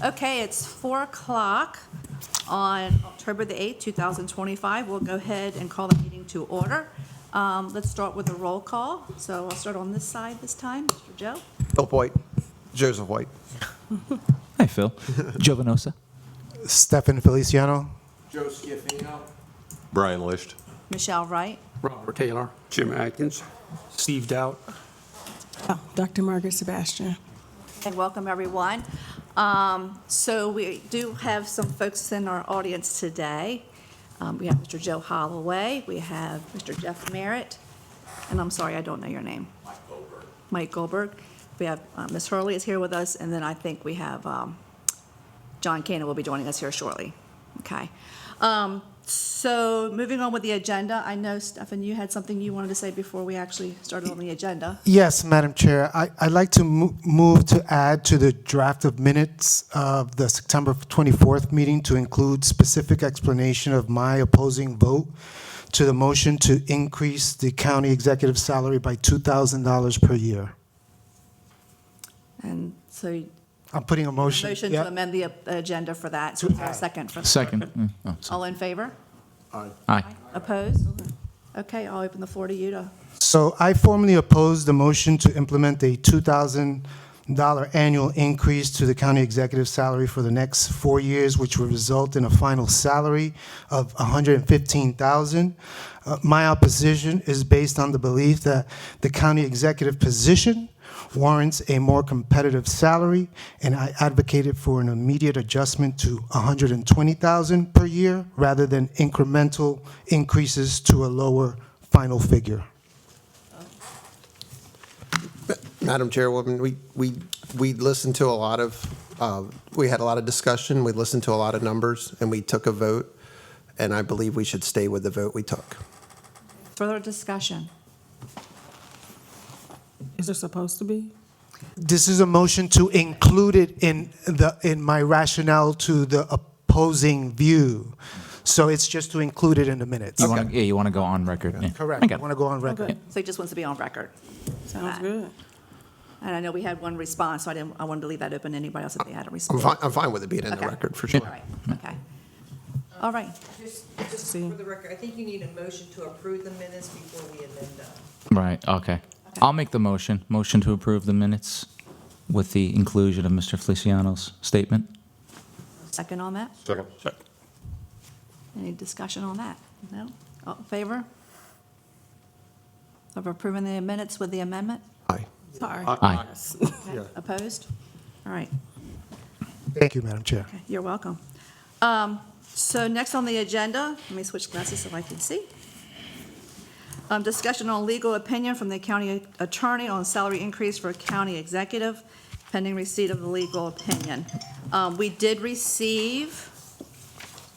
Okay, it's 4 o'clock on October the 8th, 2025. We'll go ahead and call the meeting to order. Let's start with a roll call. So I'll start on this side this time. Mr. Joe? Philip White. Joseph White. Hi, Phil. Jovanosa. Stefan Feliciano. Joe Schiaffino. Brian Lisht. Michelle Wright? Robert Taylor. Jim Atkins. Steve Doubt. Oh, Dr. Margaret Sebastian. And welcome, everyone. So we do have some folks in our audience today. We have Mr. Joe Holloway, we have Mr. Jeff Merritt, and I'm sorry, I don't know your name. Mike Goldberg. We have Ms. Hurley is here with us, and then I think we have John Cana will be joining us here shortly. Okay. So moving on with the agenda, I know, Stefan, you had something you wanted to say before we actually started on the agenda. Yes, Madam Chair. I'd like to move to add to the draft of minutes of the September 24th meeting to include specific explanation of my opposing vote to the motion to increase the county executive salary by $2,000 per year. And so I'm putting a motion. motion Yep. to amend the agenda for that. So is there a second for that? Second. Oh, sorry. All in favor? Aye. Opposed? Okay, I'll open the floor to you to, So I formally oppose the motion to implement a $2,000 annual increase to the county executive salary for the next 4 years, which would result in a final salary of $115,000. My opposition is based on the belief that the county executive position warrants a more competitive salary, and I advocated for an immediate adjustment to $120,000 per year rather than incremental increases to a lower final figure. Madam Chairwoman, we listened to a lot of, we had a lot of discussion, we listened to a lot of numbers, and we took a vote, and I believe we should stay with the vote we took. further discussion. Is there supposed to be? This is a motion to include it in my rationale to the opposing view. So it's just to include it in the minutes. You want to, you want to go on record. Yeah. Correct. I I got it. want to go on record. Okay. So he just wants to be on record. Sounds good. And I know we had one response, so I wanted to leave that open to anybody else if they had a response. I'm fine with it being in the Okay. record, for All sure. right, okay. All right, Just See. for the record, I think you need a motion to approve the minutes before we amend them. Right, okay. I'll make the motion. Motion to approve the minutes with the inclusion of Mr. Feliciano's statement. second on that? Second. Any discussion on that? No? All in favor of approving the minutes with the amendment? Aye. Sorry. Aye. Yes. Okay. Opposed? All right. Thank you, Madam Chair. Okay, you're welcome. So next on the agenda, let me switch glasses so I can see. Discussion on legal opinion from the county attorney on salary increase for county executive, pending receipt of the legal opinion. We did receive,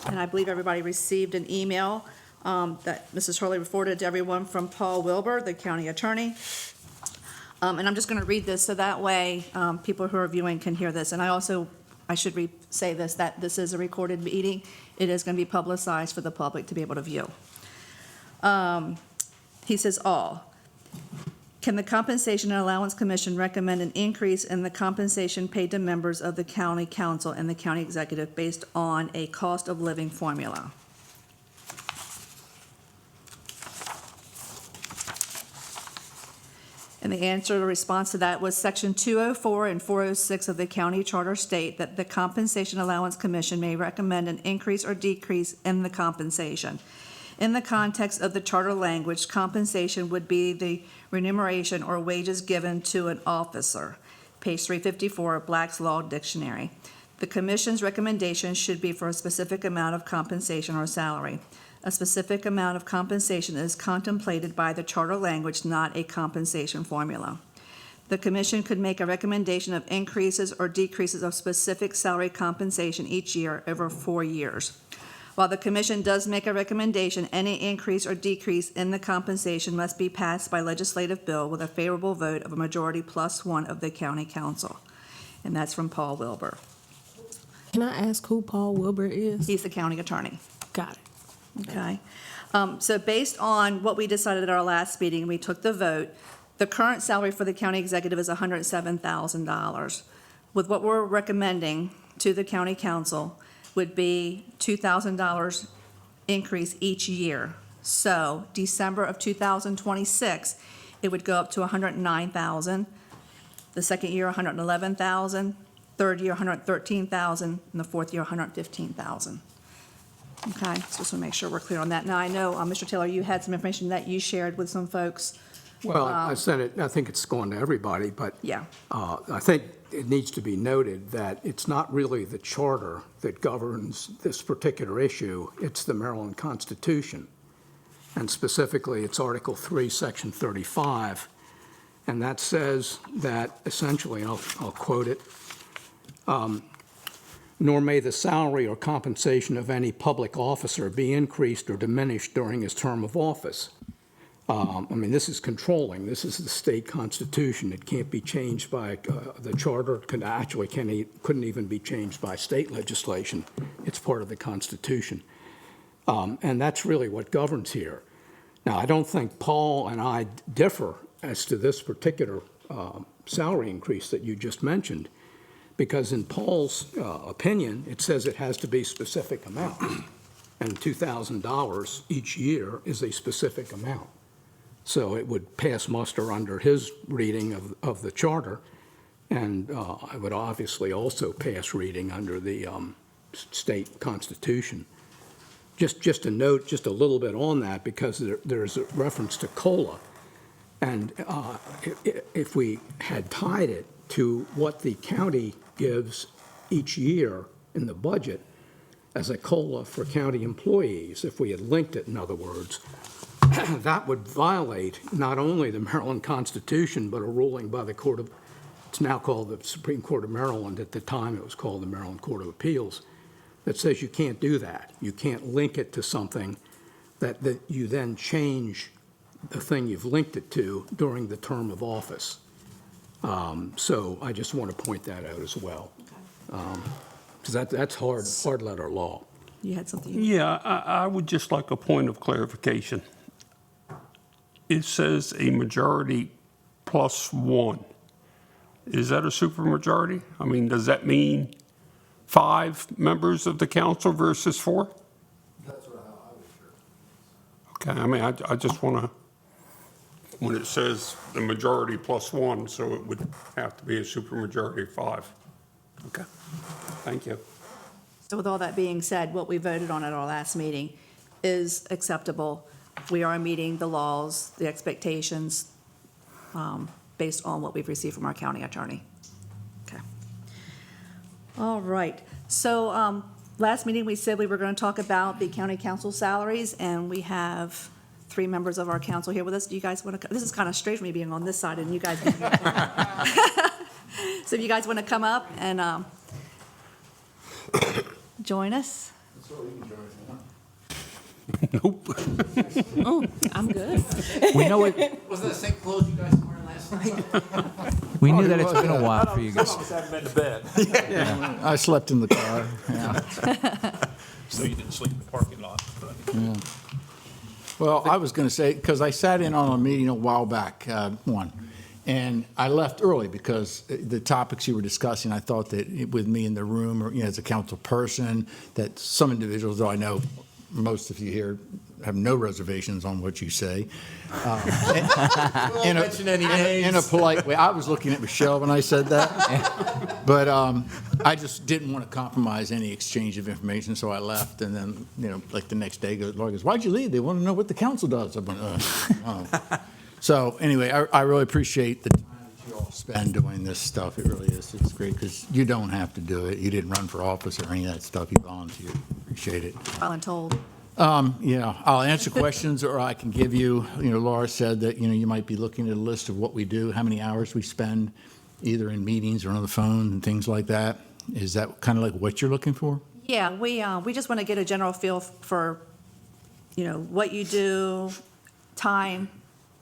and I believe everybody received an email that Mrs. Hurley forwarded to everyone from Paul Wilbur, the county attorney. And I'm just going to read this so that way people who are viewing can hear this. And I should say this, that this is a recorded meeting. It is going to be publicized for the public to be able to view. He says, can the Compensation and Allowance Commission recommend an increase in the compensation paid to members of the county council and the county executive based on a cost of living formula? And the answer, the response to that was Section 204 and 406 of the county charter state that the Compensation Allowance Commission may recommend an increase or decrease in the compensation. In the context of the charter language, compensation would be the remuneration or wages given to an officer. Page 354 of Black's Law Dictionary. The commission's recommendation should be for a specific amount of compensation or salary. A specific amount of compensation is contemplated by the charter language, not a compensation formula. The commission could make a recommendation of increases or decreases of specific salary compensation each year over 4 years. While the commission does make a recommendation, any increase or decrease in the compensation must be passed by legislative bill with a favorable vote of a majority plus one of the county council. And that's from Paul Wilbur. Can I ask who Paul Wilbur is? He's the county attorney. Got it. Okay. So based on what we decided at our last meeting, we took the vote. The current salary for the county executive is $107,000. With what we're recommending to the county council would be $2,000 increase each year. So December of 2026, it would go up to $109,000. The second year, $111,000. Third year, $113,000, and the fourth year, $115,000. Okay, so just want to make sure we're clear on that. Now, I know, Mr. Taylor, you had some information that you shared with some folks. Well, I sent it, I think it's going to everybody, but Yeah. I think it needs to be noted that it's not really the charter that governs this particular issue, it's the Maryland Constitution. And specifically, it's Article 3, Section 35, and that says that essentially, I'll quote it, nor may the salary or compensation of any public officer be increased or diminished during his term of office. I mean, this is controlling. This is the state constitution. It can't be changed by the charter. Couldn't even be changed by state legislation. It's part of the Constitution. And that's really what governs here. Now, I don't think Paul and I differ as to this particular salary increase that you just mentioned, because in Paul's opinion, it says it has to be a specific amount. And $2,000 each year is a specific amount. So it would pass muster under his reading of the charter, and it would obviously also pass reading under the state constitution. Just a note, just a little bit on that, because there's a reference to COLA. And if we had tied it to what the county gives each year in the budget as a COLA for county employees, if we had linked it, in other words, that would violate not only the Maryland Constitution, but a ruling by the Court of, it's now called the Supreme Court of Maryland, at the time it was called the Maryland Court of Appeals, that says you can't do that. You can't link it to something that you then change the thing you've linked it to during the term of office. So I just want to point that out as well. Because that's hard letter law. You had something? Yeah, I would just like a point of clarification. It says a majority plus one. Is that a supermajority? I mean, does that mean 5 members of the council versus 4? That's what I was sure. Okay, I mean, I just want to, when it says the majority plus 1, so it would have to be a supermajority of 5. Okay, thank you. So with all that being said, what we voted on at our last meeting is acceptable. We are meeting the laws, the expectations, based on what we've received from our county attorney. Okay. All right. So last meeting, we said we were going to talk about the county council salaries, and we have 3 members of our council here with us. Do you guys want to, this is kind of strange for me being on this side and you guys being so if you guys want to come up and join us. Nope. I'm good. We know it, Wasn't that the same clothes you guys were wearing last night? we knew that it's been a while for you guys. Haven't been to bed. I slept in the car. So you didn't sleep in the parking lot. Well, I was going to say, because I sat in on a meeting a while back, one, and I left early because the topics you were discussing, I thought that with me in the room, or, as a council person, that some individuals, though I know most of you here have no reservations on what you say. In a polite way. I was looking at Michelle when I said that. But I just didn't want to compromise any exchange of information, so I left. And then, like the next day, Laura goes, "Why'd you leave? They want to know what the council does." I went, oh. So anyway, I really appreciate the time that you all spend doing this stuff. It really is. It's great because you don't have to do it. You didn't run for office or any of that stuff. You volunteered. Appreciate it. Voluntold. Yeah, I'll answer questions, or I can give you, Laura said that, you might be looking at a list of what we do, how many hours we spend either in meetings or on the phone and things like that. Is that kind of like what you're looking for? Yeah, we just want to get a general feel for, what you do, time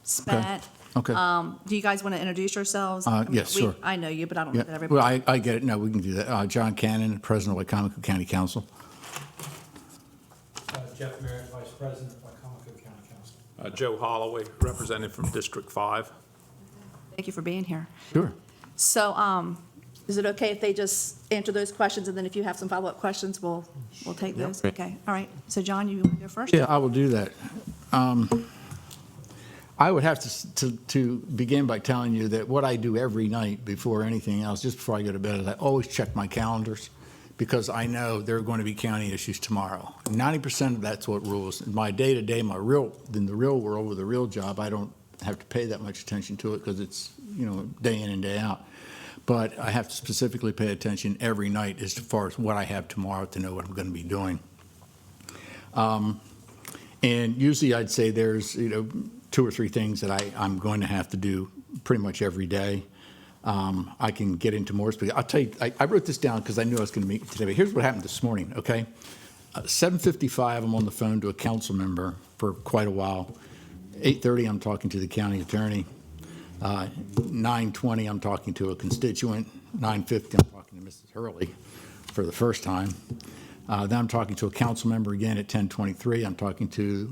spent. Okay. Do you guys want to introduce yourselves? Yes, sure. I know you, but I don't know that Yeah, everybody. well, I get it. No, we can do that. John Cannon, President of Wicomico County Council. Jeff Merritt, Vice President of Wicomico County Council. Joe Holloway, representative from District 5. Thank you for being here. Sure. So Is it okay if they just answer those questions, and then if you have some follow-up questions, we'll take those? Great. Okay, all right. So John, you want to go first? Yeah, I will do that. I would have to begin by telling you that what I do every night before anything else, just before I go to bed, is I always check my calendars because I know there are going to be county issues tomorrow. 90% of that's what rules. In my day-to-day, in the real world with a real job, I don't have to pay that much attention to it because it's, day in and day out. But I have to specifically pay attention every night as far as what I have tomorrow to know what I'm going to be doing. And usually I'd say there's, 2 or 3 things that I'm going to have to do pretty much every day. I can get into more specific. I'll tell you, I wrote this down because I knew I was going to meet today. But here's what happened this morning, okay? 7:55, I'm on the phone to a council member for quite a while. 8:30, I'm talking to the county attorney. 9:20, I'm talking to a constituent. 9:50, I'm talking to Mrs. Hurley for the first time. Then I'm talking to a council member again at 10:23. I'm talking to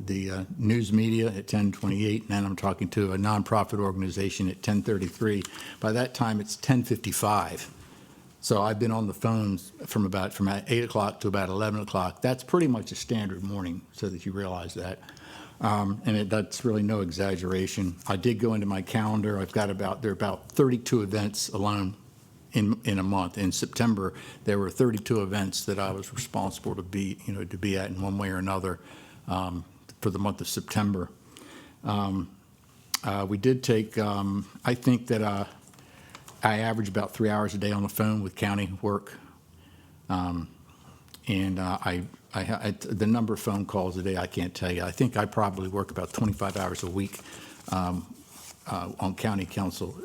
the news media at 10:28, and then I'm talking to a nonprofit organization at 10:33. By that time, it's 10:55. So I've been on the phones from 8 o'clock to about 11 o'clock. That's pretty much a standard morning, so that you realize that. That's really no exaggeration. I did go into my calendar. there are about 32 events alone in a month. In September, there were 32 events that I was responsible to be at in one way or another for the month of September. We did take, I think that I average about 3 hours a day on the phone with county work. The number of phone calls a day, I can't tell you. I think I probably work about 25 hours a week on county council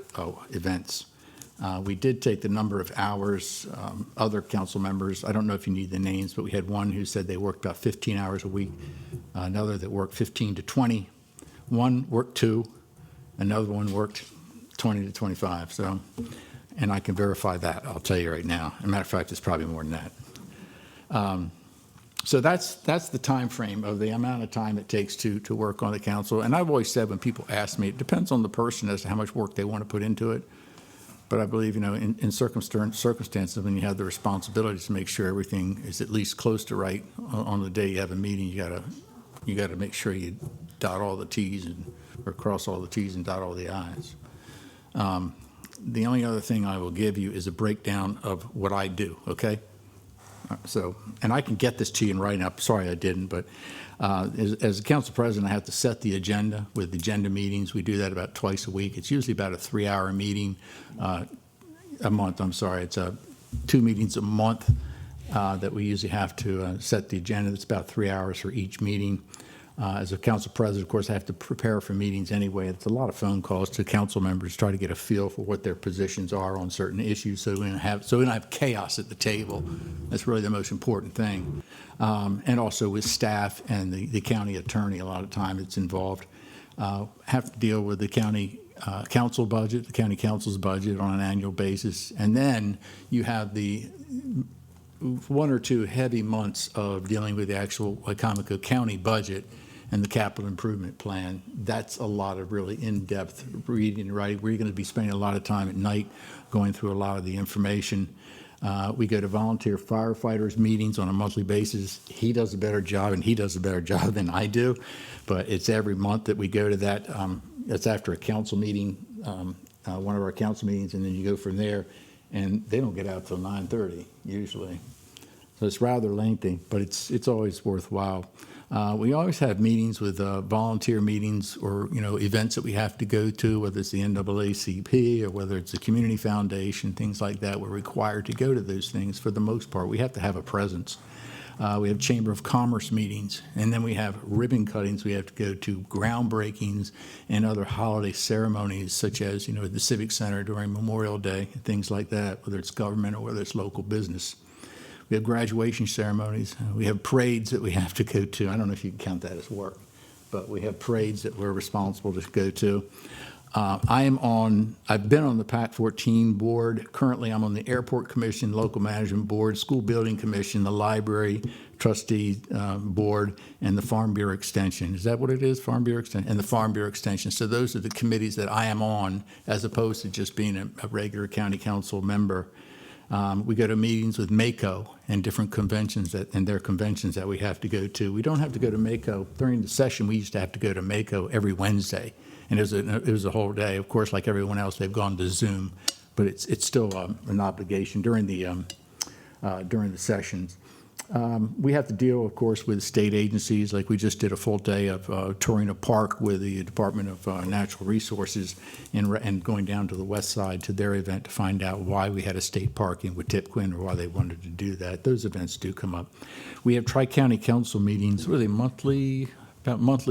events. We did take the number of hours, other council members, I don't know if you need the names, but we had one who said they worked about 15 hours a week, another that worked 15 to 20, one worked 2, another one worked 20 to 25. So, and I can verify that, I'll tell you right now. As a matter of fact, it's probably more than that. So that's the time frame of the amount of time it takes to work on the council. And I've always said when people ask me, it depends on the person as to how much work they want to put into it. But I believe, in circumstances, when you have the responsibility to make sure everything is at least close to right on the day you have a meeting, you got to make sure you dot all the T's or cross all the T's and dot all the I's. The only other thing I will give you is a breakdown of what I do, okay? So, and I can get this to you in writing. I'm sorry I didn't, but as a council president, I have to set the agenda with agenda meetings. We do that about twice a week. It's usually about a 3-hour meeting a month. I'm sorry, it's 2 meetings a month that we usually have to set the agenda. It's about 3 hours for each meeting. As a council president, of course, I have to prepare for meetings anyway. It's a lot of phone calls to council members, try to get a feel for what their positions are on certain issues, so we don't have chaos at the table. That's really the most important thing. And also with staff and the county attorney, a lot of time it's involved. Have to deal with the county council budget, the county council's budget on an annual basis, and then you have the 1 or 2 heavy months of dealing with the actual Wicomico County budget and the capital improvement plan. That's a lot of really in-depth reading and writing. We're going to be spending a lot of time at night going through a lot of the information. We go to volunteer firefighters meetings on a monthly basis. He does a better job, and he does a better job than I do, but it's every month that we go to that. That's after a council meeting, one of our council meetings, and then you go from there, and they don't get out till 9:30 usually. So it's rather lengthy, but it's always worthwhile. We always have meetings with volunteer meetings or events that we have to go to, whether it's the NAACP or whether it's the community foundation, things like that. We're required to go to those things for the most part. We have to have a presence. We have Chamber of Commerce meetings, and then we have ribbon cuttings. We have to go to groundbreakings and other holiday ceremonies, such as at the Civic Center during Memorial Day, things like that, whether it's government or whether it's local business. We have graduation ceremonies. We have parades that we have to go to. I don't know if you can count that as work, but we have parades that we're responsible to go to. I've been on the PAC 14 board. Currently, I'm on the Airport Commission, Local Management Board, School Building Commission, the Library Trustee Board, and the Farm Bureau Extension. Is that what it is, Farm Bureau Extension? And the Farm Bureau Extension. So those are the committees that I am on, as opposed to just being a regular county council member. We go to meetings with MACO and different conventions and their conventions that we have to go to. We don't have to go to MACO. During the session, we used to have to go to MACO every Wednesday. And it was a whole day. Of course, like everyone else, they've gone to Zoom, but it's still an obligation during the sessions. We have to deal, of course, with state agencies. Like we just did a full day of touring a park with the Department of Natural Resources and going down to the west side to their event to find out why we had a state park in Wicomico or why they wanted to do that. Those events do come up. We have Tri-County Council meetings, really monthly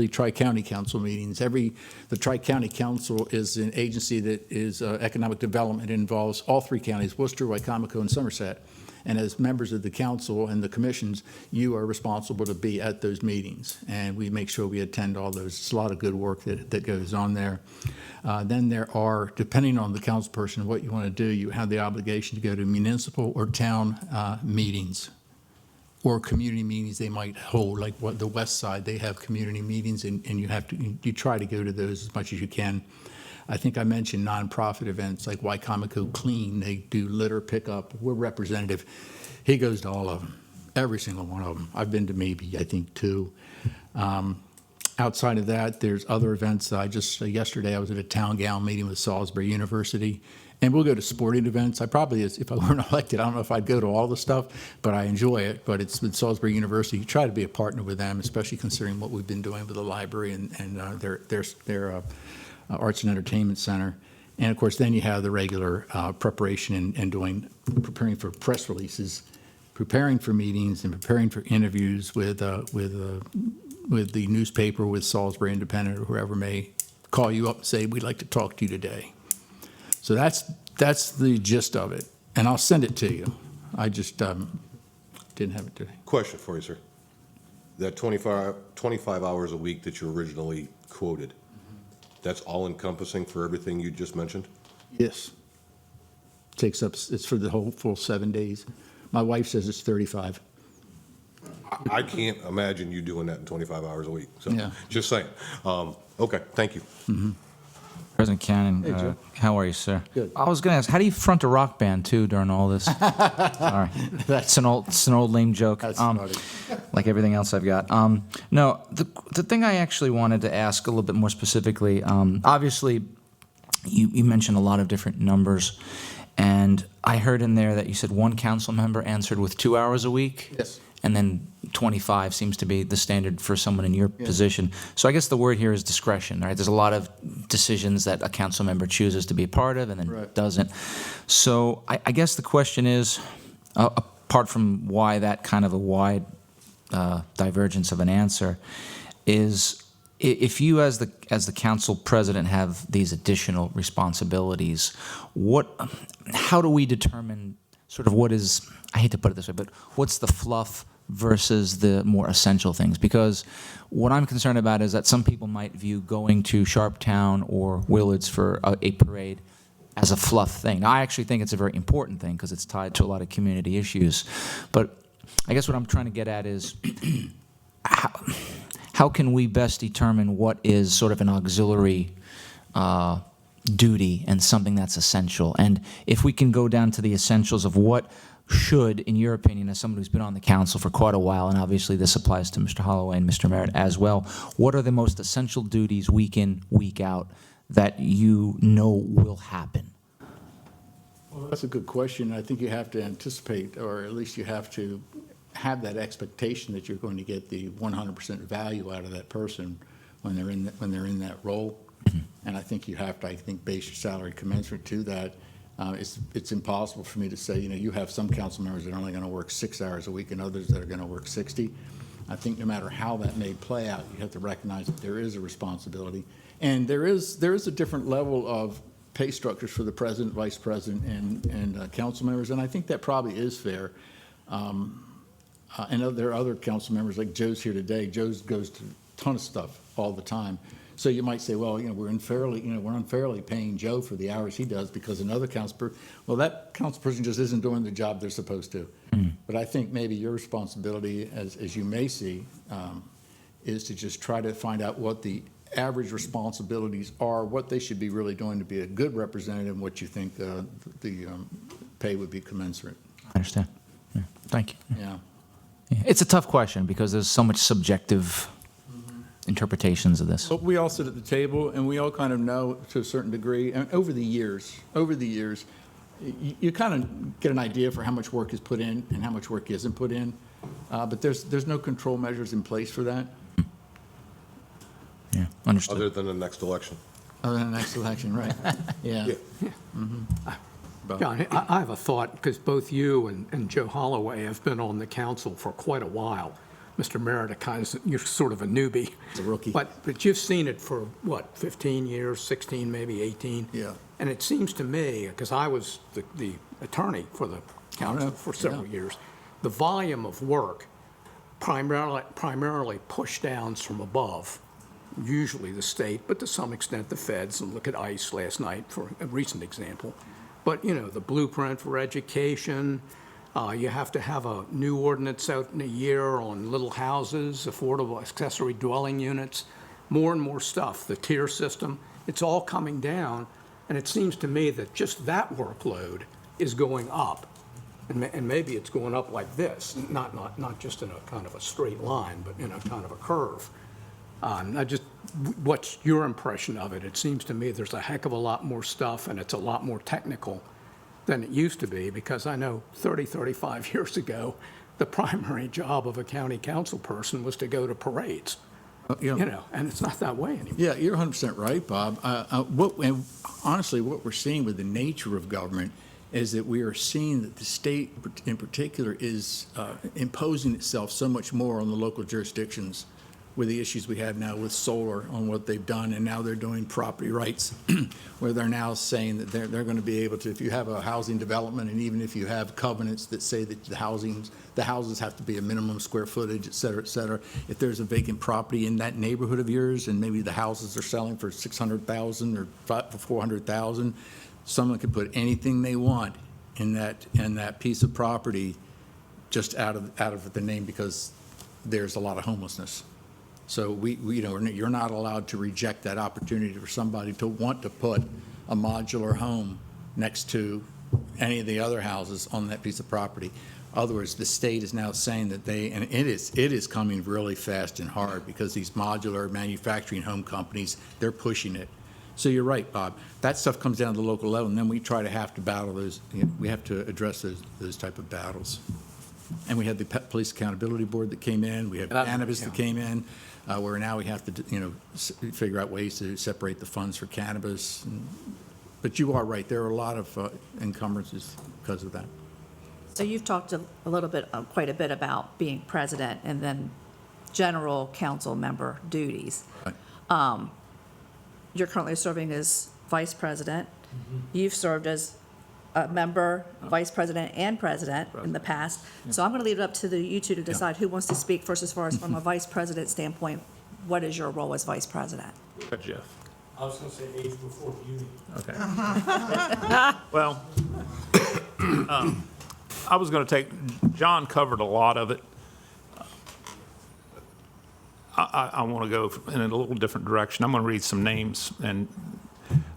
Tri-County Council meetings. The Tri-County Council is an agency that is economic development. It involves all three counties, Worcester, Wicomico, and Somerset. And as members of the council and the commissions, you are responsible to be at those meetings. And we make sure we attend all those. It's a lot of good work that goes on there. Then there are, depending on the council person, what you want to do, you have the obligation to go to municipal or town meetings or community meetings they might hold, like what the west side, they have community meetings, and you try to go to those as much as you can. I think I mentioned nonprofit events like Wicomico Clean. They do litter pickup. We're representative. He goes to all of them, every single one of them. I've been to maybe, I think, 2. Outside of that, there's other events. Yesterday I was at a town gown meeting with Salisbury University. And we'll go to sporting events. If I weren't elected, I don't know if I'd go to all the stuff, but I enjoy it. But it's with Salisbury University. You try to be a partner with them, especially considering what we've been doing with the library and their Arts and Entertainment Center. And of course, then you have the regular preparation and preparing for press releases, preparing for meetings, and preparing for interviews with the newspaper, with Salisbury Independent, or whoever may call you up and say, "We'd like to talk to you today." So that's the gist of it, and I'll send it to you. I just didn't have it today. Question for you, sir. That 25 hours a week that you originally quoted, that's all encompassing for everything you just mentioned? Yes. It's for the whole full 7 days. My wife says it's 35. I can't imagine you doing that in 25 hours a week. So, Yeah. just saying. Okay, thank you. Mm-hmm. President Cannon, Hey, Joe. how are you, sir? Good. I was going to ask, how do you front a rock band, too, during all this? Sorry. It's an old lame joke. That's funny. Like everything else I've got. No, the thing I actually wanted to ask a little bit more specifically, obviously, you mentioned a lot of different numbers, and I heard in there that you said one council member answered with 2 hours a week? Yes. And then 25 seems to be the standard for someone in your position. So I guess the word here is discretion, right? There's a lot of decisions that a council member chooses to be a part of and then Right. doesn't. So I guess the question is, apart from why that kind of a wide divergence of an answer, is if you as the council president have these additional responsibilities, how do we determine sort of what is, I hate to put it this way, but what's the fluff versus the more essential things? Because what I'm concerned about is that some people might view going to Sharptown or Willards for a parade as a fluff thing. Now, I actually think it's a very important thing because it's tied to a lot of community issues. But I guess what I'm trying to get at is how can we best determine what is sort of an auxiliary duty and something that's essential? And if we can go down to the essentials of what should, in your opinion, as someone who's been on the council for quite a while, and obviously this applies to Mr. Holloway and Mr. Merritt as well, what are the most essential duties week in, week out that you know will happen? Well, that's a good question. I think you have to anticipate, or at least you have to have that expectation that you're going to get the 100% value out of that person when they're in that role. And I think you have to, base your salary commensurate to that. It's impossible for me to say, you have some council members that are only going to work 6 hours a week and others that are going to work 60. I think no matter how that may play out, you have to recognize that there is a responsibility. And there is a different level of pay structures for the president, vice president, and council members, and I think that probably is fair. And there are other council members, like Joe's here today. Joe goes to a ton of stuff all the time. So you might say, well, we're unfairly paying Joe for the hours he does because another well, that council person just isn't doing the job they're supposed to. But I think maybe your responsibility, as you may see, is to just try to find out what the average responsibilities are, what they should be really doing to be a good representative, and what you think the pay would be commensurate. I understand. Yeah. Thank you. Yeah. Yeah. It's a tough question because there's so much subjective interpretations of this. But we all sit at the table, and we all kind of know to a certain degree, and over the years, you kind of get an idea for how much work is put in and how much work isn't put in. But there's no control measures in place for that. Yeah, understood. Other than the next election. Other than the next election, right? Yeah. John, I have a thought, because both you and Joe Holloway have been on the council for quite a while. Mr. Merida, you're sort of a newbie. It's a rookie. But you've seen it for, what, 15 years, 16, maybe 18? Yeah. And it seems to me, because I was the attorney for the council for several years, the volume of work primarily push downs from above, usually the state, but to some extent the feds, and look at ICE last night for a recent example. But, the blueprint for education, you have to have a new ordinance out in a year on little houses, affordable accessory dwelling units, more and more stuff, the tier system, it's all coming down. And it seems to me that just that workload is going up. And maybe it's going up like this, not just in a kind of a straight line, but in a kind of a curve. What's your impression of it? It seems to me there's a heck of a lot more stuff, and it's a lot more technical than it used to be, because I know 30, 35 years ago, the primary job of a county council person was to go to parades, and it's not that way anymore. Yeah, you're 100% right, Bob. And honestly, what we're seeing with the nature of government is that we are seeing that the state in particular is imposing itself so much more on the local jurisdictions with the issues we have now with solar on what they've done, and now they're doing property rights, where they're now saying that they're going to be able to, if you have a housing development, and even if you have covenants that say that the houses have to be a minimum square footage, et cetera, if there's a vacant property in that neighborhood of yours, and maybe the houses are selling for $600,000 or for $400,000, someone could put anything they want in that piece of property just out of the name, because there's a lot of homelessness. So you're not allowed to reject that opportunity for somebody to want to put a modular home next to any of the other houses on that piece of property. In other words, the state is now saying that and it is coming really fast and hard, because these modular manufacturing home companies, they're pushing it. So you're right, Bob. That stuff comes down to the local level, and then we have to battle those. We have to address those type of battles. And we had the Police Accountability Board that came in. We have cannabis that came in, where now we have to, figure out ways to separate the funds for cannabis. But you are right. There are a lot of encumbrances because of that. So you've talked quite a bit about being president and then general council member duties. Right. You're currently serving as vice president. You've served as a member, vice president, and president in the past. So I'm going to leave it up to you two to decide who wants to speak first, as far as from a vice president standpoint. What is your role as vice president? Jeff. I was going to say age before beauty. Okay. Well, I was going to John covered a lot of it. I want to go in a little different direction. I'm going to read some names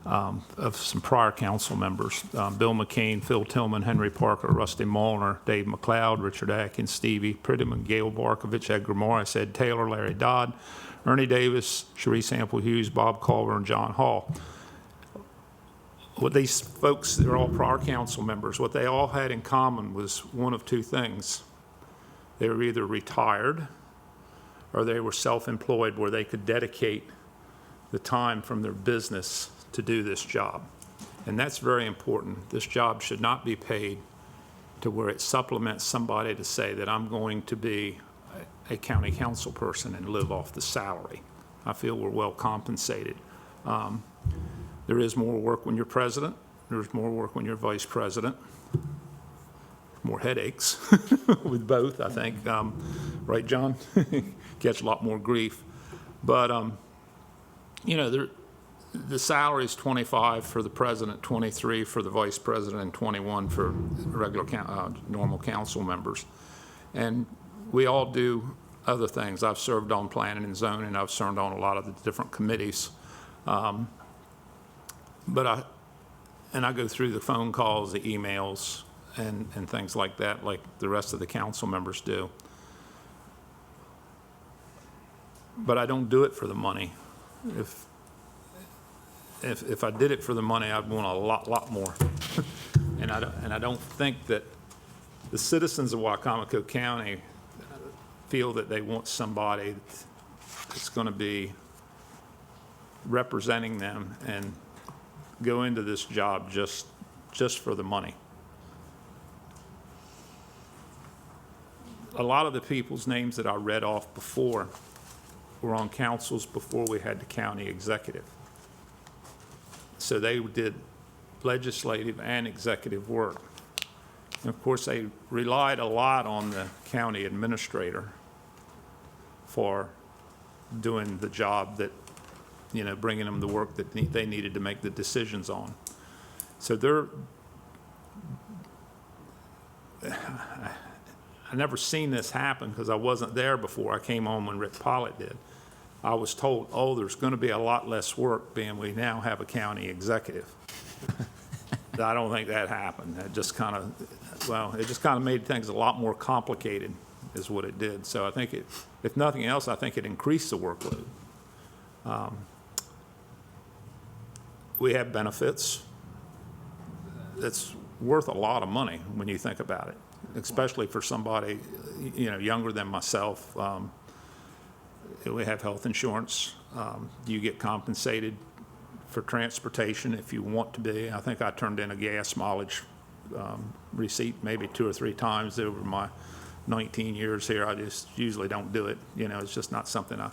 of some prior council members. Bill McCain, Phil Tillman, Henry Parker, Rusty Molnar, Dave McLeod, Richard Atkins, Stevie Prettyman, Gail Barkovich, Edgar Morris, Ed Taylor, Larry Dodd, Ernie Davis, Sharice Ample Hughes, Bob Culver, and John Hall. What these folks, they're all prior council members, what they all had in common was one of two things. They were either retired or they were self-employed, where they could dedicate the time from their business to do this job. And that's very important. This job should not be paid to where it supplements somebody to say that I'm going to be a county council person and live off the salary. I feel we're well compensated. There is more work when you're president. There's more work when you're vice president. More headaches with both, I think. Right, John? Catch a lot more grief. But you know, the salary is 25 for the president, 23 for the vice president, and 21 for regular, normal council members. And we all do other things. I've served on planning and zoning. I've served on a lot of the different committees. But I go through the phone calls, the emails, and things like that, like the rest of the council members do. But I don't do it for the money. If I did it for the money, I'd want a lot more. And I don't think that the citizens of Wicomico County feel that they want somebody that's going to be representing them and go into this job just for the money. A lot of the people's names that I read off before were on councils before we had the county executive. So they did legislative and executive work. And of course, they relied a lot on the county administrator for doing the job that, you know, bringing them the work that they needed to make the decisions on. So I never seen this happen because I wasn't there before. I came on when Rick Pollitt did. I was told, oh, there's going to be a lot less work being we now have a county executive. I don't think that happened. It just kind of made things a lot more complicated is what it did. So I think if nothing else, I think it increased the workload. We have benefits. It's worth a lot of money when you think about it, especially for somebody, you know, younger than myself. We have health insurance. You get compensated for transportation if you want to be. I think I turned in a gas mileage receipt maybe 2 or 3 times over my 19 years here. I just usually don't do it. You know, it's just not something I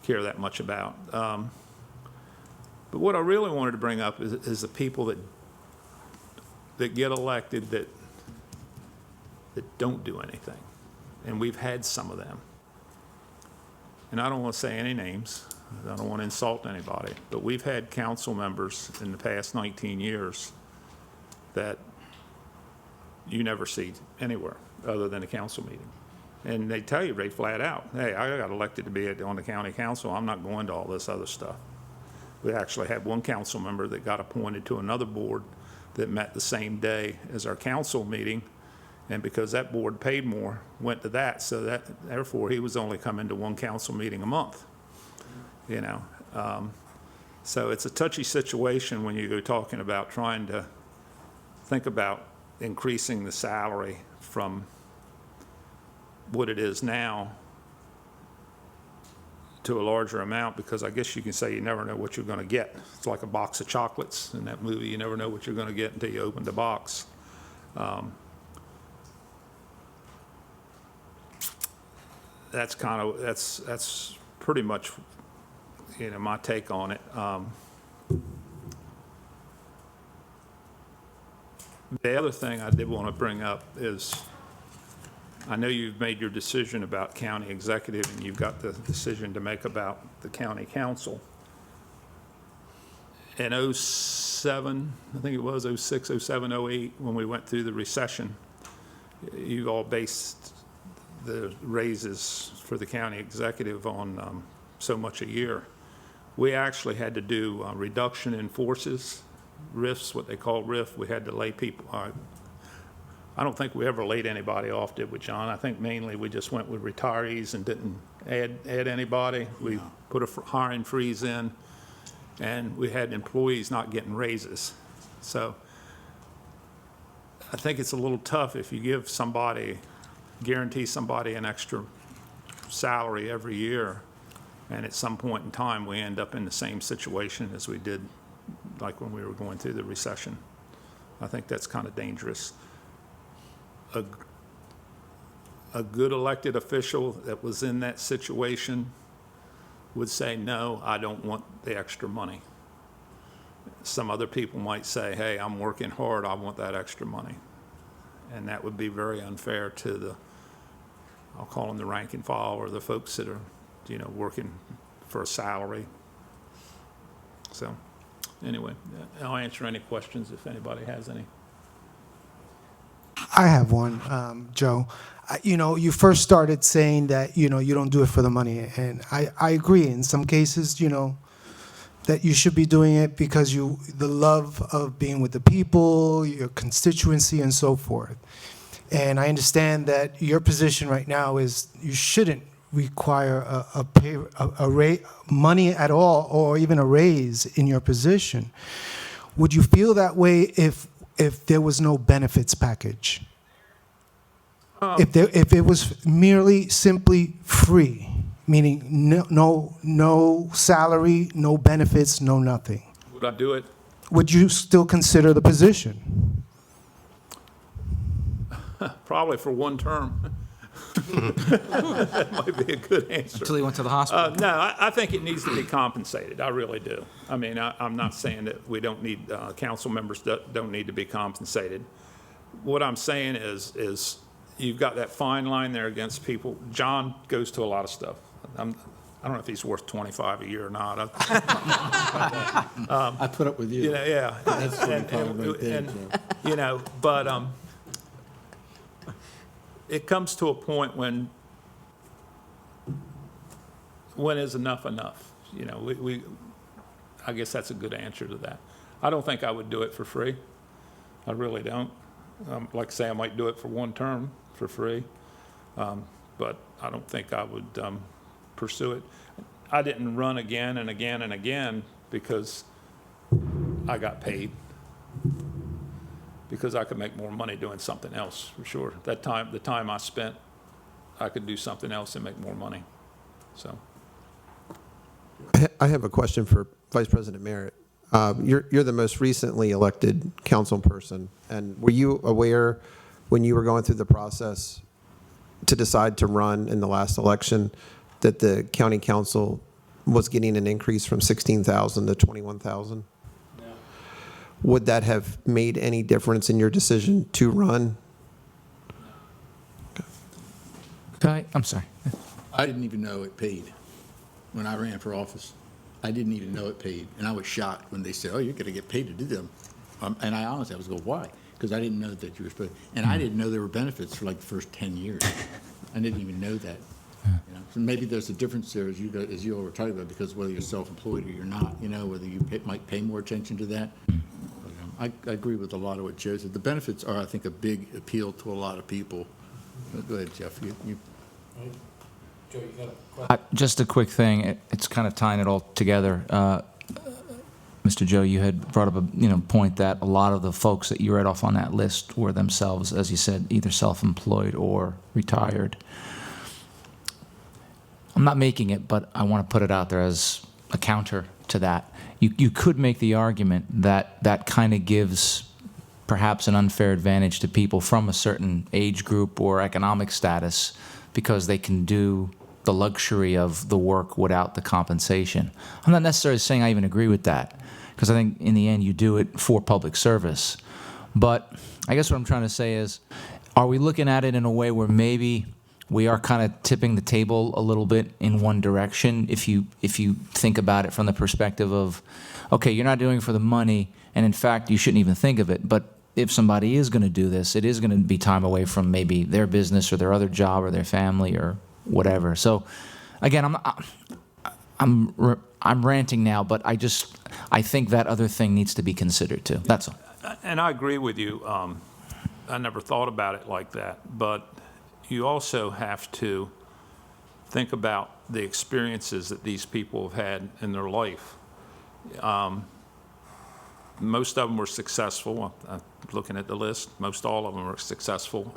care that much about. But what I really wanted to bring up is the people that get elected that don't do anything. And we've had some of them. And I don't want to say any names. I don't want to insult anybody. But we've had council members in the past 19 years that you never see anywhere other than a council meeting. And they tell you right flat out, hey, I got elected to be on the county council. I'm not going to all this other stuff. We actually had one council member that got appointed to another board that met the same day as our council meeting. And because that board paid more, went to that. So that, therefore, he was only coming to one council meeting a month, you know. So it's a touchy situation when you go talking about trying to think about increasing the salary from what it is now to a larger amount, because I guess you can say you never know what you're going to get. It's like a box of chocolates in that movie. You never know what you're going to get until you open the box. That's kind of, that's pretty much, you know, my take on it. The other thing I did want to bring up is, I know you've made your decision about county executive and you've got the decision to make about the county council. In 07, I think it was 06, 07, 08, when we went through the recession, you all based the raises for the county executive on so much a year. We actually had to do a reduction in forces, RIFs, what they call RIF. We had to lay people, I don't think we ever laid anybody off, did we, John? I think mainly we just went with retirees and didn't add anybody. We put a hiring freeze in, and we had employees not getting raises. So I think it's a little tough if you give somebody, guarantee somebody an extra salary every year, and at some point in time we end up in the same situation as we did like when we were going through the recession. I think that's kind of dangerous. A good elected official that was in that situation would say, no, I don't want the extra money. Some other people might say, hey, I'm working hard, I want that extra money. And that would be very unfair to the, I'll call them the rank and file, or the folks that are, you know, working for a salary. So, anyway, I'll answer any questions if anybody has any. I have one, Joe. You first started saying that, you don't do it for the money, and I agree. In some cases, that you should be doing it because the love of being with the people, your constituency, and so forth. And I understand that your position right now is you shouldn't require money at all, or even a raise in your position. Would you feel that way if there was no benefits package? If it was merely simply free, meaning no salary, no benefits, no nothing, Would I do it? would you still consider the position? Probably for one term. That might be a good answer. Until he went to the hospital. No, I think it needs to be compensated. I really do. I mean, I'm not saying that we don't need, council members don't need to be compensated. What I'm saying is you've got that fine line there against people. John goes to a lot of stuff. I don't know if he's worth 25 a year or not. I put up with you. Yeah. That's But it comes to a point when is enough enough? I guess that's a good answer to that. I don't think I would do it for free. I really don't. Like I say, I might do it for one term for free, but I don't think I would pursue it. I didn't run again and again and again because I got paid, because I could make more money doing something else, for sure. The time I spent, I could do something else and make more money, so. I have a question for Vice President Merritt. You're the most recently elected council person, and were you aware when you were going through the process to decide to run in the last election that the county council was getting an increase from 16,000 to 21,000? No. Would that have made any difference in your decision to run? I'm sorry. I didn't even know it paid when I ran for office. I didn't even know it paid, and I was shocked when they said, "Oh, you're going to get paid to do them." And I honestly, I was going, "Why?" Because I didn't know that you were supposed. And I didn't know there were benefits for like the first 10 years. I didn't even know that. So maybe there's a difference there, as you all were talking about, because whether you're self-employed or you're not, whether you might pay more attention to that. But, I agree with a lot of what Joe said. The benefits are, I think, a big appeal to a lot of people. Go ahead, Jeff. You. Joe, you got a question? Just a quick thing. It's kind of tying it all together. Mr. Joe, you had brought up a point that a lot of the folks that you read off on that list were themselves, as you said, either self-employed or retired. I'm not making it, but I want to put it out there as a counter to that. You could make the argument that that kind of gives perhaps an unfair advantage to people from a certain age group or economic status because they can do the luxury of the work without the compensation. I'm not necessarily saying I even agree with that, because I think in the end you do it for public service. But I guess what I'm trying to say is, are we looking at it in a way where maybe we are kind of tipping the table a little bit in one direction if you think about it from the perspective of, okay, you're not doing it for the money, and in fact you shouldn't even think of it, but if somebody is going to do this, it is going to be time away from maybe their business or their other job or their family or whatever. So, again, I'm ranting now, but I think that other thing needs to be considered too. That's all. And I agree with you. I never thought about it like that, but you also have to think about the experiences that these people have had in their life. Most of them were successful. I'm looking at the list. Most all of them were successful.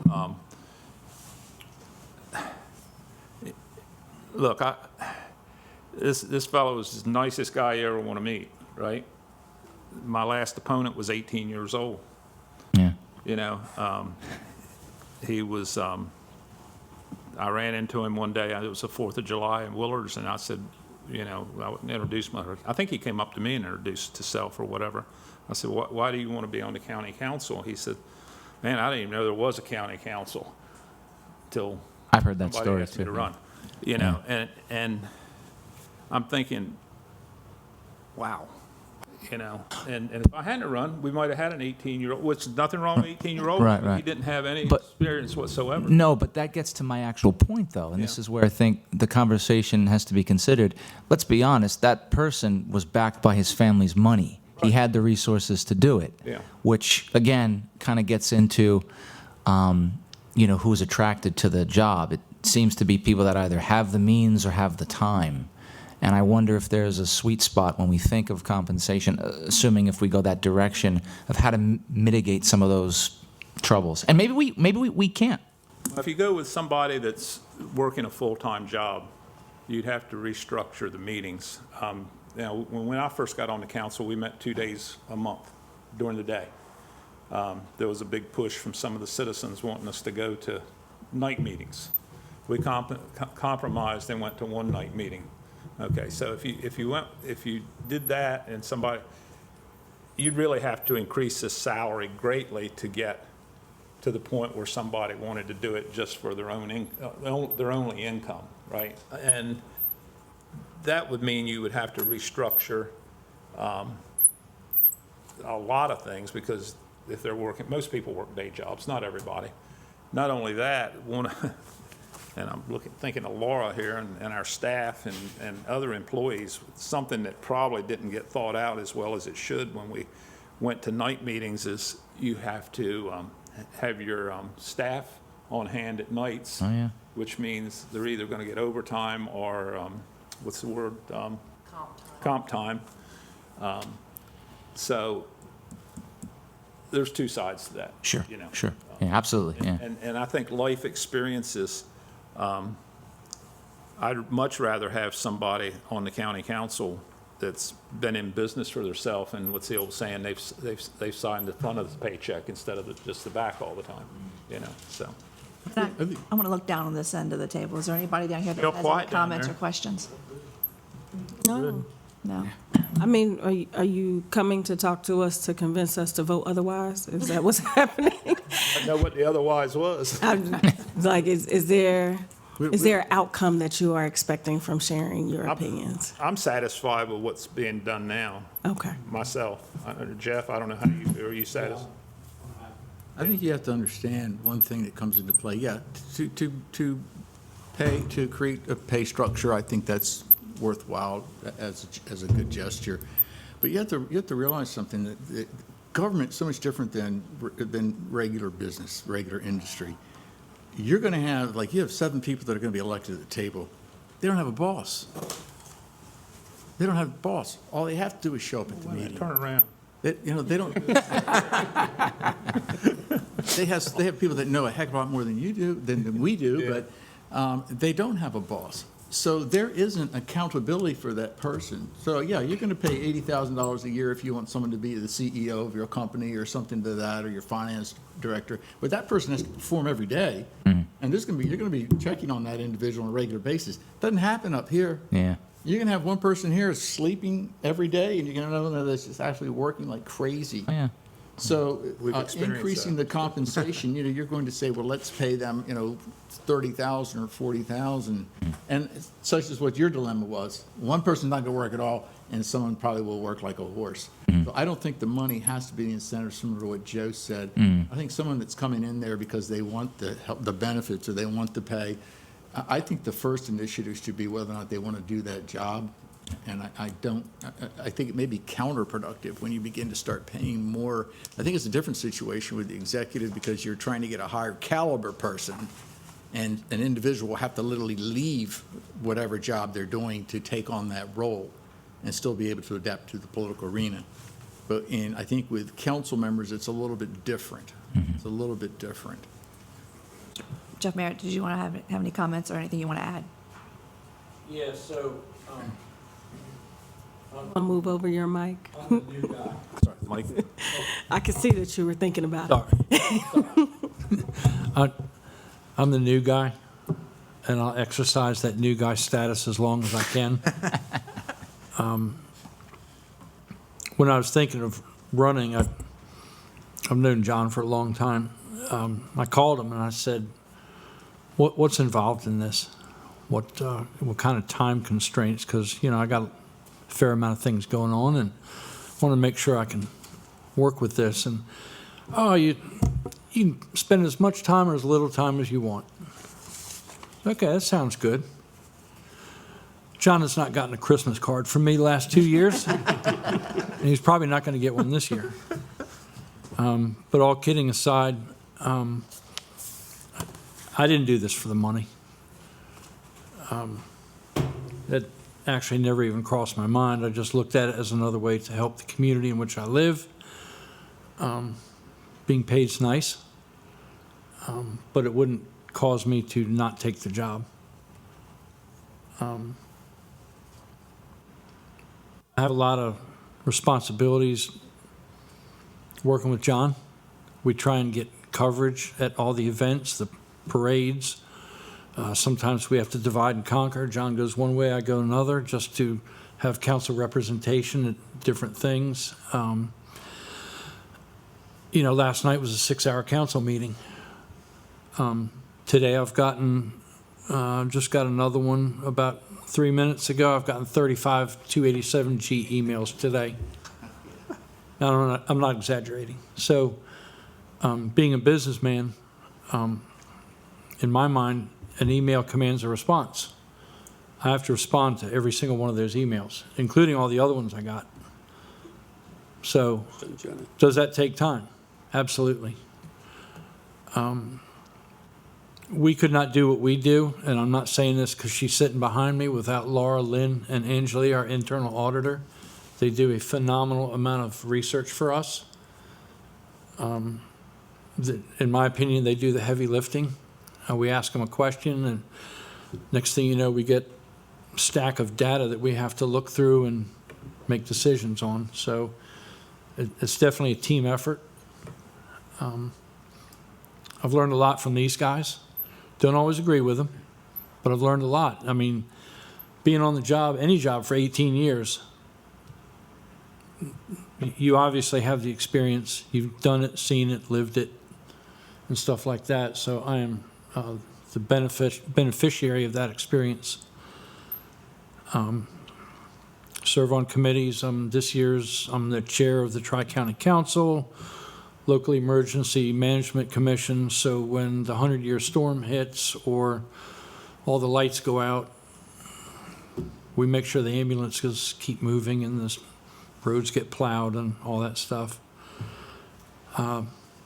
Look, this fellow is the nicest guy you ever want to meet, right? My last opponent was 18 years old. Yeah. He was, I ran into him one day, it was the 4th of July in Willards, and I said, I introduced I think he came up to me and introduced himself or whatever. I said, why do you want to be on the county council? He said, man, I didn't even know there was a county council till I've heard that somebody story asked me too. to run. And I'm thinking, wow, you know, and if I hadn't run, we might have had an 18-year-old, which nothing wrong with 18-year-old. Right, right. He didn't have any But- experience whatsoever. No, but that gets to my actual point, though, and this is where I think the conversation has to be considered. Let's be honest, that person was backed by his family's money. He had the resources to do it, Yeah. which, again, kind of gets into, who's attracted to the job. It seems to be people that either have the means or have the time. And I wonder if there's a sweet spot when we think of compensation, assuming if we go that direction, of how to mitigate some of those troubles. And maybe we can't. If you go with somebody that's working a full-time job, you'd have to restructure the meetings. Now, when I first got on the council, we met 2 days a month during the day. There was a big push from some of the citizens wanting us to go to night meetings. We compromised and went to one night meeting. Okay, so if you did that and you'd really have to increase the salary greatly to get to the point where somebody wanted to do it just for their only income, right? And that would mean you would have to restructure a lot of things, because if they're working, most people work day jobs, not everybody. Not only that, and I'm thinking of Laura here and our staff and other employees, something that probably didn't get thought out as well as it should when we went to night meetings is you have to have your staff on hand at nights, Oh, yeah. which means they're either going to get overtime or, what's the word? Comp time. So there's two sides to that. Sure, you know. sure. Yeah, absolutely, yeah. And I think life experiences, I'd much rather have somebody on the county council that's been in business for themselves, and what's the old saying, they've signed the front of the paycheck instead of just the back all the time, you know, so. I want to look down on this end of the table. Is there anybody down here that Real has any quiet down comments or there. questions? No. No. I mean, are you coming to talk to us to convince us to vote otherwise? Is that what's happening? I know what the otherwise was. Like, is there an outcome that you are expecting from sharing your opinions? I'm satisfied with what's being done now, Okay. myself. Jeff, I don't know how you feel. Are you satisfied? I think you have to understand one thing that comes into play. Yeah, to create a pay structure, I think that's worthwhile as a good gesture. But you have to realize something, that government's so much different than regular business, regular industry. You're going to have, you have 7 people that are going to be elected at the table. They don't have a boss. They don't have a boss. All they have to do is show up at the meeting. Turn around. They don't. They have people that know a heck of a lot more than you do, than we do, but they don't have a boss. So there isn't accountability for that person. So yeah, you're going to pay $80,000 a year if you want someone to be the CEO of your company or something to that, or your finance director. But that person has to perform every day, and you're going to be checking on that individual on a regular basis. Doesn't happen up here. Yeah. You're going to have one person here sleeping every day, and you're going to know that it's just actually working like crazy. Oh, yeah. So We've experienced increasing that. the compensation, you're going to say, well, let's pay them, $30,000 or $40,000. And such as what your dilemma was. One person's not going to work at all, and someone probably will work like a horse. So I don't think the money has to be the incentive, similar to what Joe said. I think someone that's coming in there because they want the benefits or they want the pay. I think the first initiative should be whether or not they want to do that job. And I think it may be counterproductive when you begin to start paying more. I think it's a different situation with the executive, because you're trying to get a higher caliber person, and an individual will have to literally leave whatever job they're doing to take on that role and still be able to adapt to the political arena. But I think with council members, it's a little bit different. It's a little bit different. Jeff Merritt, did you want to have any comments or anything you want to add? Yeah, so, Want to move over your mic? I'm the new guy. Sorry, Mike. I could see that you were thinking about it. Sorry. I'm the new guy, and I'll exercise that new guy status as long as I can. When I was thinking of running, I've known John for a long time. I called him and I said, what's involved in this? What kind of time constraints? Because, I got a fair amount of things going on, and want to make sure I can work with this. And, oh, you can spend as much time or as little time as you want. Okay, that sounds good. John has not gotten a Christmas card from me the last 2 years, and he's probably not going to get one this year. But all kidding aside, I didn't do this for the money. That actually never even crossed my mind. I just looked at it as another way to help the community in which I live. Being paid's nice, but it wouldn't cause me to not take the job. I have a lot of responsibilities working with John. We try and get coverage at all the events, the parades. Sometimes we have to divide and conquer. John goes one way, I go another, just to have council representation at different things. Last night was a 6-hour council meeting. Today I've gotten, just got another one about 3 minutes ago. I've gotten 35 287G emails today. Now, I'm not exaggerating. So being a businessman, in my mind, an email commands a response. I have to respond to every single one of those emails, including all the other ones I got. So does that take time? Absolutely. We could not do what we do, and I'm not saying this because she's sitting behind me, without Laura, Lynn, and Angeli, our internal auditor. They do a phenomenal amount of research for us. In my opinion, they do the heavy lifting. We ask them a question, and next thing you know, we get a stack of data that we have to look through and make decisions on. So it's definitely a team effort. I've learned a lot from these guys. Don't always agree with them, but I've learned a lot. I mean, being on the job, any job, for 18 years, you obviously have the experience. You've done it, seen it, lived it, and stuff like that. So I am the beneficiary of that experience. Serve on committees. I'm the chair of the Tri-County Council, Local Emergency Management Commission. So when the 100-year storm hits or all the lights go out, we make sure the ambulances keep moving and the roads get plowed and all that stuff.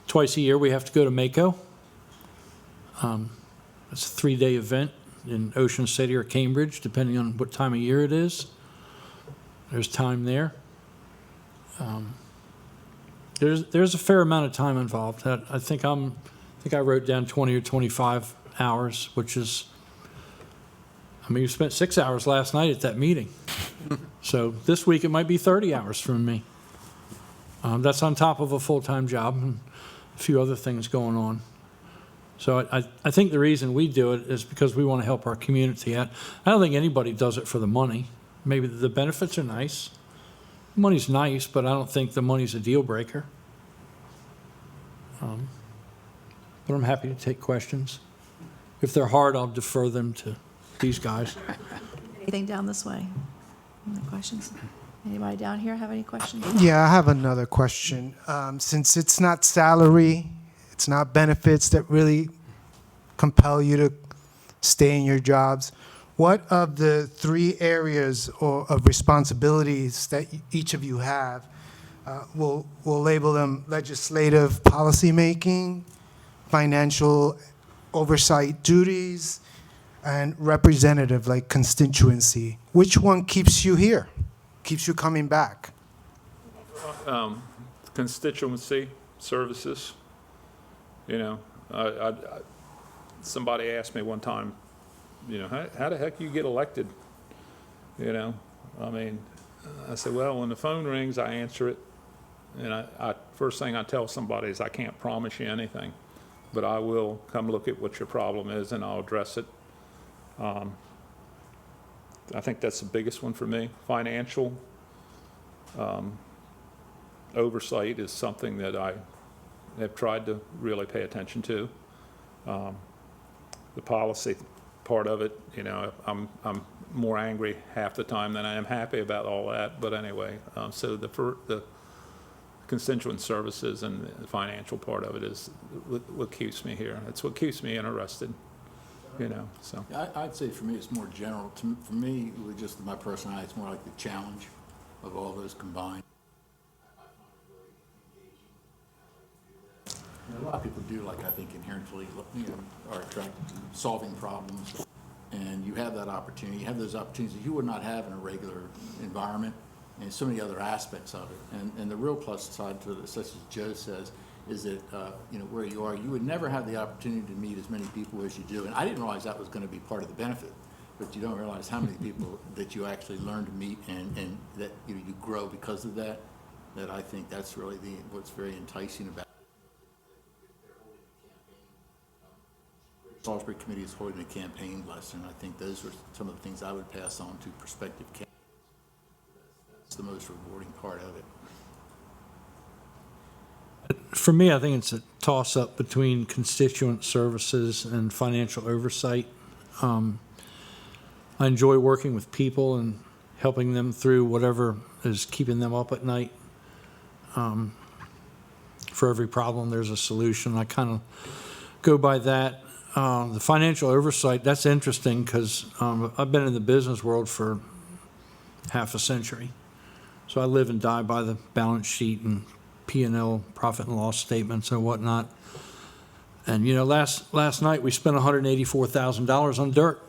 Twice a year we have to go to Mako. It's a 3-day event in Ocean City or Cambridge, depending on what time of year it is. There's time there. There's a fair amount of time involved. I think I wrote down 20 or 25 hours, which is, you spent 6 hours last night at that meeting. So this week it might be 30 hours from me. That's on top of a full-time job and a few other things going on. So I think the reason we do it is because we want to help our community. I don't think anybody does it for the money. Maybe the benefits are nice. Money's nice, but I don't think the money's a deal breaker. But I'm happy to take questions. If they're hard, I'll defer them to these guys. Anything down this way? Any questions? Anybody down here have any questions? Yeah, I have another question. Since it's not salary, it's not benefits that really compel you to stay in your jobs, what of the 3 areas of responsibilities that each of you have, we'll label them legislative policymaking, financial oversight duties, and representative, like constituency. Which one keeps you here, keeps you coming back? Constituency services. Somebody asked me one time, how the heck you get elected? I said, well, when the phone rings, I answer it. And I first thing I tell somebody is I can't promise you anything, but I will come look at what your problem is and I'll address it. I think that's the biggest one for me. Financial oversight is something that I have tried to really pay attention to. The policy part of it, I'm more angry half the time than I am happy about all that. But anyway, so the constituent services and the financial part of it is what keeps me here. It's what keeps me interested, so. I'd say for me, it's more general. For me, with just my personality, it's more like the challenge of all those combined. A lot of people do, like, I think inherently, are attracted to solving problems. And you have that opportunity. You have those opportunities that you would not have in a regular environment, and so many other aspects of it. And the real plus side to it, such as Joe says, is that, where you are, you would never have the opportunity to meet as many people as you do. And I didn't realize that was going to be part of the benefit, but you don't realize how many people that you actually learn to meet and that you grow because of that. That I think that's really what's very enticing about it. Salisbury Committee is holding a campaign lesson. I think those are some of the things I would pass on to prospective candidates. That's the most rewarding part of it. For me, I think it's a toss-up between constituent services and financial oversight. I enjoy working with people and helping them through whatever is keeping them up at night. For every problem, there's a solution. I kind of go by that. The financial oversight, that's interesting because I've been in the business world for half a century. So I live and die by the balance sheet and P&L, profit and loss statements and whatnot. And, last night we spent $184,000 on dirt.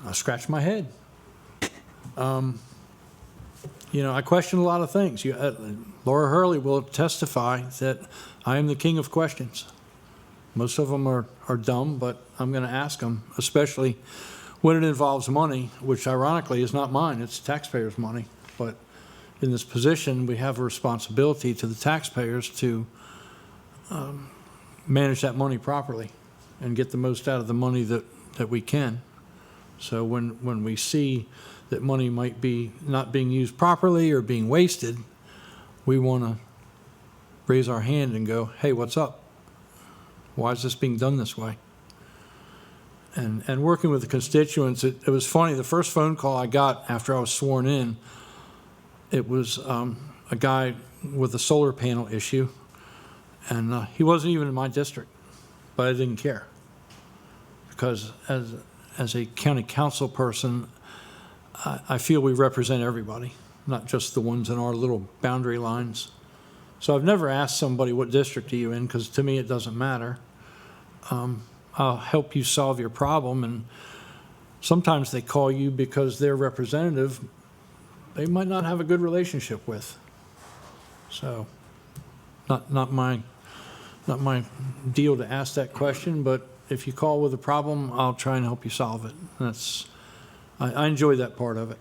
I scratched my head. I question a lot of things. Laura Hurley will testify that I am the king of questions. Most of them are dumb, but I'm going to ask them, especially when it involves money, which ironically is not mine, it's taxpayers' money. But in this position, we have a responsibility to the taxpayers to manage that money properly and get the most out of the money that we can. So when we see that money might be not being used properly or being wasted, we want to raise our hand and go, hey, what's up? Why is this being done this way? And working with the constituents, it was funny. The first phone call I got after I was sworn in, it was a guy with a solar panel issue, and he wasn't even in my district, but I didn't care because as a county council person, I feel we represent everybody, not just the ones in our little boundary lines. So I've never asked somebody, what district are you in? Because to me, it doesn't matter. I'll help you solve your problem. And sometimes they call you because their representative, they might not have a good relationship with. So not my deal to ask that question, but if you call with a problem, I'll try and help you solve it. I enjoy that part of it.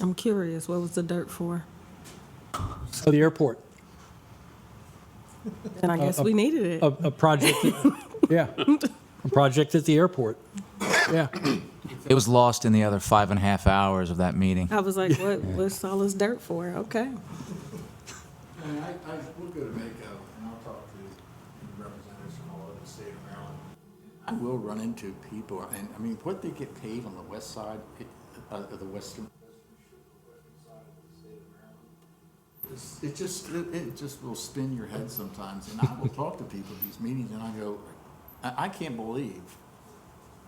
I'm curious, what was the dirt for? So the airport. And I guess we needed it. A project, yeah, a project at the airport. Yeah. It was lost in the other 5.5 hours of that meeting. I was like, what's all this dirt for? Okay. I will go to Mako, and I'll talk to representatives from all over the state of Maryland. I will run into people, and I mean, what they get paid on the west side of the western side of the state of Maryland, it just will spin your head sometimes. And I will talk to people at these meetings, and I go, I can't believe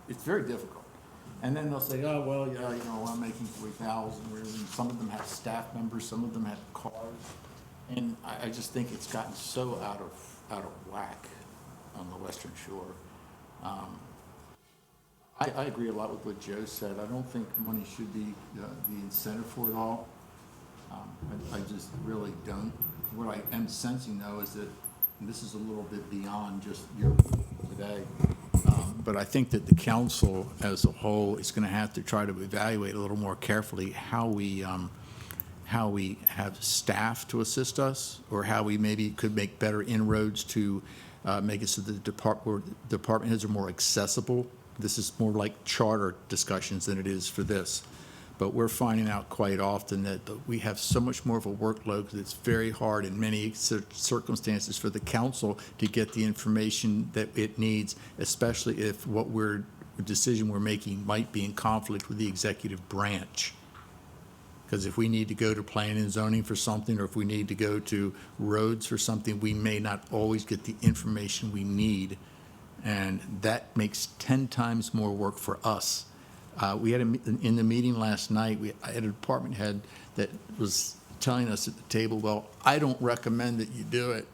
it's very difficult. And then they'll say, oh, well, yeah, I'm making $3,000. Some of them have staff members, some of them have cars. And I just think it's gotten so out of whack on the Western Shore. I agree a lot with what Joe said. I don't think money should be the incentive for it all. I just really don't. What I am sensing, though, is that this is a little bit beyond just your today. But I think that the council as a whole is going to have to try to evaluate a little more carefully how we have staff to assist us, or how we maybe could make better inroads to make it so that the department heads are more accessible. This is more like charter discussions than it is for this. but we're finding out quite often that we have so much more of a workload because it's very hard in many circumstances for the council to get the information that it needs, especially if the decision we're making might be in conflict with the executive branch. Because if we need to go to planning and zoning for something, or if we need to go to roads for something, we may not always get the information we need. And that makes 10 times more work for us. We had in the meeting last night, I had a department head that was telling us at the table, well, I don't recommend that you do it.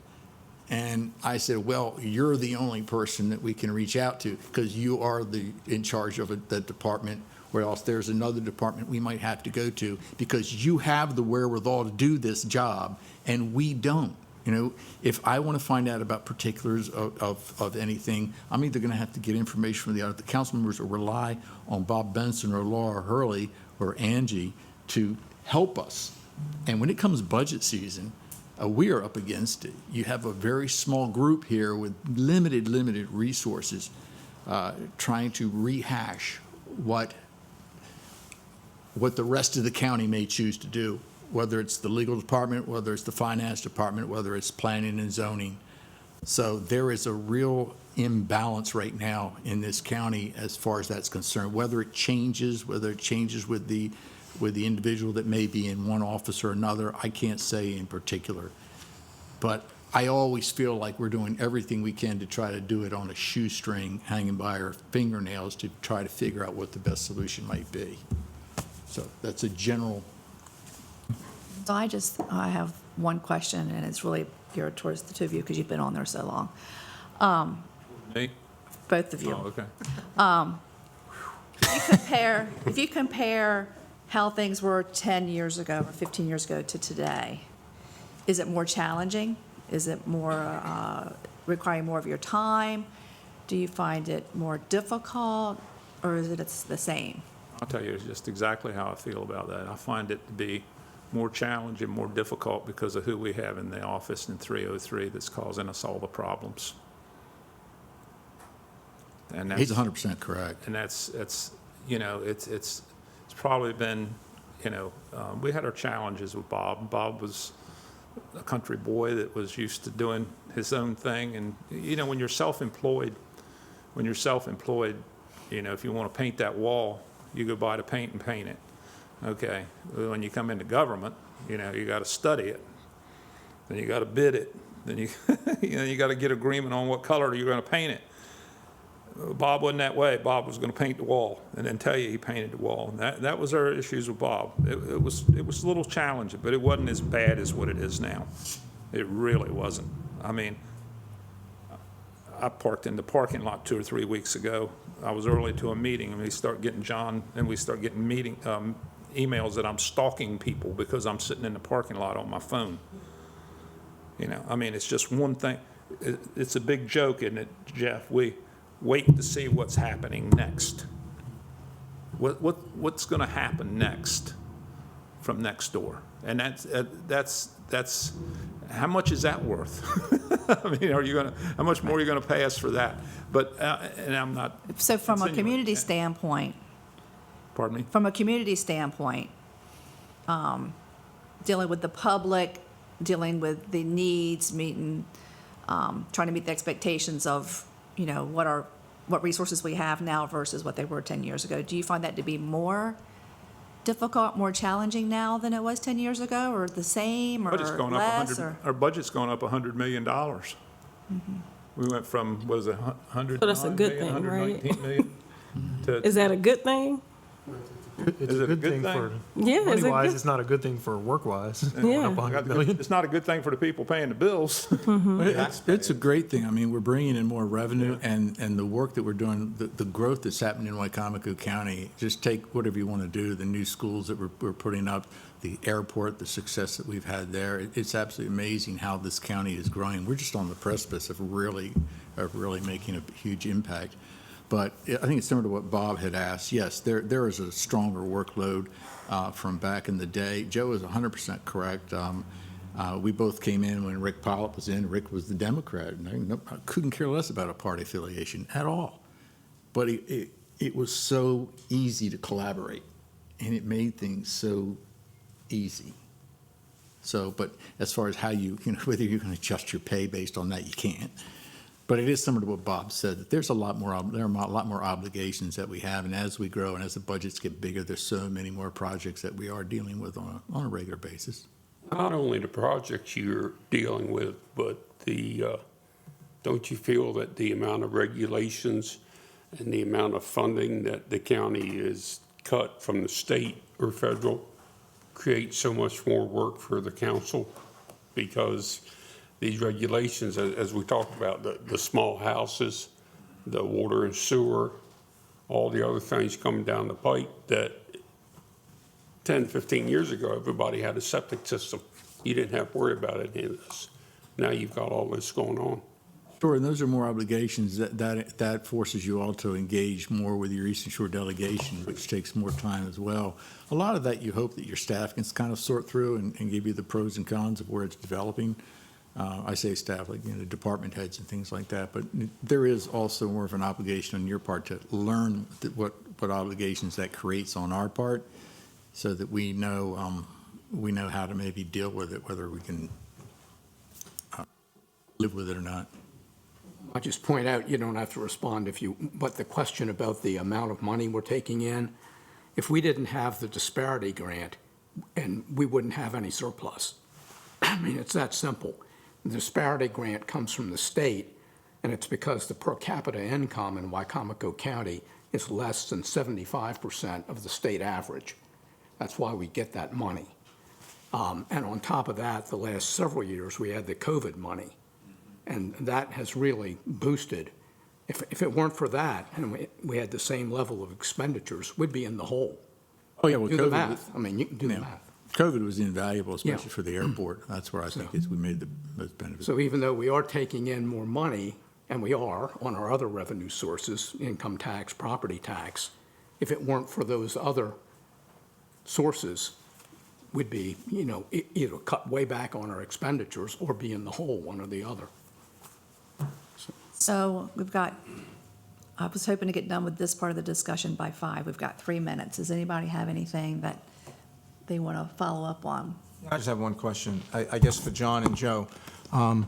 And I said, well, you're the only person that we can reach out to because you are in charge of the department, or else there's another department we might have to go to because you have the wherewithal to do this job and we don't. You know, if I want to find out about particulars of anything, I'm either going to have to get information from the other council members or rely on Bob Benson or Laura Hurley or Angie to help us. And when it comes budget season, we are up against it. You have a very small group here with limited resources trying to rehash what the rest of the county may choose to do, whether it's the legal department, whether it's the finance department, whether it's planning and zoning. So there is a real imbalance right now in this county as far as that's concerned, whether it changes with the individual that may be in one office or another, I can't say in particular. But I always feel like we're doing everything we can to try to do it on a shoestring hanging by our fingernails to try to figure out what the best solution might be. So that's a general. So I have one question, and it's really geared towards the two of you because you've been on there so long. Me? Both of you. Oh, okay. If you compare how things were 10 years ago or 15 years ago to today, is it more challenging? Is it more requiring more of your time? Do you find it more difficult, or is it the same? I'll tell you just exactly how I feel about that. I find it to be more challenging, more difficult because of who we have in the office in 303 that's causing us all the problems. And that's, He's 100% correct. And it's probably been, we had our challenges with Bob. Bob was a country boy that was used to doing his own thing. And, when you're self-employed, if you want to paint that wall, you go buy the paint and paint it. Okay, when you come into government, you got to study it, then you got to bid it, then you got to get agreement on what color you're going to paint it. Bob wasn't that way. Bob was going to paint the wall and then tell you he painted the wall. And that was our issues with Bob. It was a little challenging, but it wasn't as bad as what it is now. It really wasn't. I mean, I parked in the parking lot 2 or 3 weeks ago. I was early to a meeting, and we start getting emails that I'm stalking people because I'm sitting in the parking lot on my phone. It's just one thing. It's a big joke, isn't it, Jeff? We wait to see what's happening next. What's going to happen next from next door? And that's how much is that worth? How much more are you going to pay us for that? But and I'm not. So from a community standpoint. Pardon me? From a community standpoint, dealing with the public, dealing with the needs, trying to meet the expectations of, what resources we have now versus what they were 10 years ago. Do you find that to be more difficult, more challenging now than it was 10 years ago, or the same, or less? Our budget's gone up $100 million. Mm-hmm. We went from, what is it, 100 So that's a good thing, right? 119 million to, Is that a good thing? It's a good thing for Yeah, money-wise. It's not a good thing for work-wise. Yeah. Up 100 million. it's not a good thing for the people paying the bills. It's a great thing. We're bringing in more revenue, and the work that we're doing, the growth that's happening in Wicomico County, just take whatever you want to do, the new schools that we're putting up, the airport, the success that we've had there. It's absolutely amazing how this county is growing. We're just on the precipice of really making a huge impact. But I think it's similar to what Bob had asked. Yes, there is a stronger workload from back in the day. Joe is 100% correct. We both came in when Rick Pollitt was in. Rick was the Democrat, and I couldn't care less about a party affiliation at all. But it was so easy to collaborate. and it made things so easy. So, but as far as how you know, whether you're going to adjust your pay based on that, you can't. But it is similar to what Bob said, that there's there are a lot more obligations that we have, and as we grow and as the budgets get bigger, there's so many more projects that we are dealing with on a regular basis. Not only the projects you're dealing with, but don't you feel that the amount of regulations and the amount of funding that the county is cut from the state or federal creates so much more work for the council? Because these regulations, as we talked about, the small houses, the water and sewer, all the other things coming down the pipe that 10, 15 years ago, everybody had a septic system. You didn't have to worry about any of this. Now you've got all this going on. Sure, and those are more obligations that forces you all to engage more with your Eastern Shore delegation, which takes more time as well. A lot of that you hope that your staff can kind of sort through and give you the pros and cons of where it's developing. I say staff, like, you know, department heads and things like that, but there is also more of an obligation on your part to learn what obligations that creates on our part, so that we know how to maybe deal with it, whether we can live with it or not. I'll just point out, you don't have to respond but the question about the amount of money we're taking in, if we didn't have the disparity grant, and we wouldn't have any surplus. I mean, it's that simple. The disparity grant comes from the state, and it's because the per capita income in Wicomico County is less than 75% of the state average. That's why we get that money. And on top of that, the last several years, we had the COVID money. And that has really boosted. If it weren't for that, and we had the same level of expenditures, we'd be in the hole. Oh, yeah, well, Do the COVID math. I mean, you can do the math. COVID was invaluable, especially Yeah. for the airport. That's where I think we made the most benefit. So even though we are taking in more money, and we are on our other revenue sources, income tax, property tax, if it weren't for those other sources, we'd be, either cut way back on our expenditures or be in the hole, one or the other. So I was hoping to get done with this part of the discussion by 5. We've got 3 minutes. Does anybody have anything that they want to follow up on? I just have one question, I guess for John and Joe. How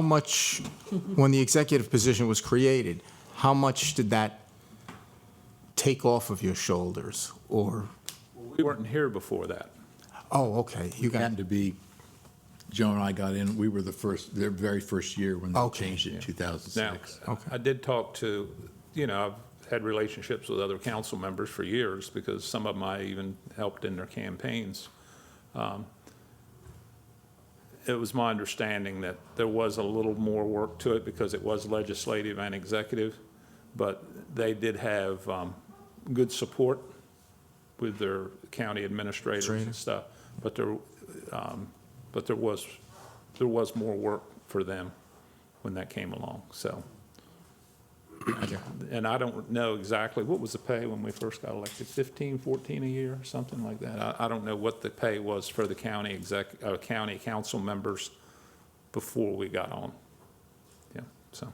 much, when the executive position was created, how much did that take off of your shoulders, or? We weren't here before that. Oh, okay. You It got, happened to be, Joe and I got in, we were the very first year when they Okay. changed it in 2006. Now, I did talk to, I've had relationships with other council members for years, because some of them I even helped in their campaigns. It was my understanding that there was a little more work to it because it was legislative and executive, but they did have good support with their county administrators and stuff. But there was more work for them when that came along. So, and I don't know exactly what was the pay when we first got elected, 15, 14 a year, something like that. I don't know what the pay was for the county county council members before we got on. Yeah, so.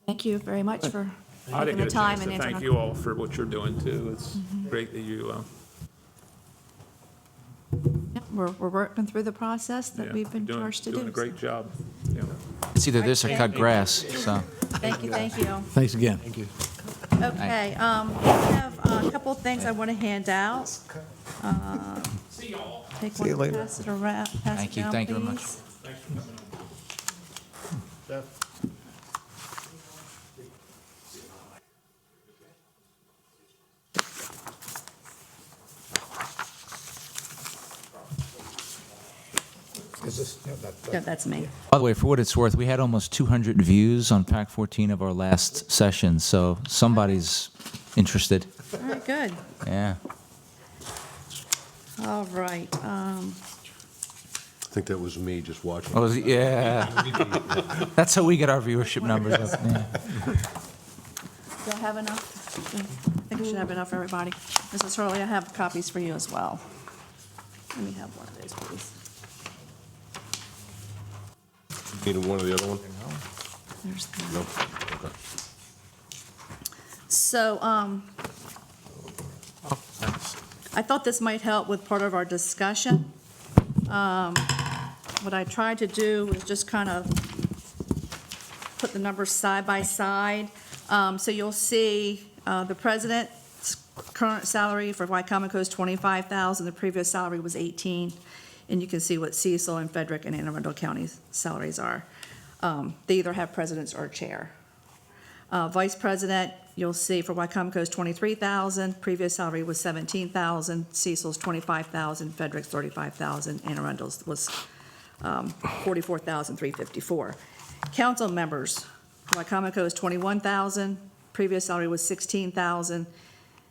Thank you very much for I taking didn't the get a time chance and to answering. thank you all for what you're doing too. It's great that you, We're working through the process that yeah, we've been doing charged to do. a great job. Yeah. It's either this or cut grass, so. Thank you, thank you. Thanks again. thank you. Okay, I have a couple of things I want to hand out. See y'all. Take See you one, later. pass it around, pass Thank it you, down, thank you very much. please. Thanks for coming on. Yeah, that's me. By the way, for what it's worth, we had almost 200 views on Pack 14 of our last session, so somebody's interested. All right, good. Yeah. All right. I think that was me just watching. Oh, yeah. That's how we get our viewership numbers up. Yeah. Do I have enough? I think we should have enough for everybody. Mrs. Hurley, I have copies for you as well. Let me have one of those, please. Needed one or the other one? There's that. No? Okay. So, Oh, thanks. I thought this might help with part of our discussion. What I tried to do was just kind of put the numbers side by side. So you'll see the president's current salary for Wicomico is $25,000. The previous salary was $18,000. And you can see what Cecil and Frederick and Anne Arundel County's salaries are. They either have presidents or chair. Vice president, you'll see for Wicomico is $23,000. Previous salary was $17,000. Cecil's $25,000. Frederick's $35,000. Anne Arundel's was $44,354. Council members, Wicomico is $21,000. Previous salary was $16,000.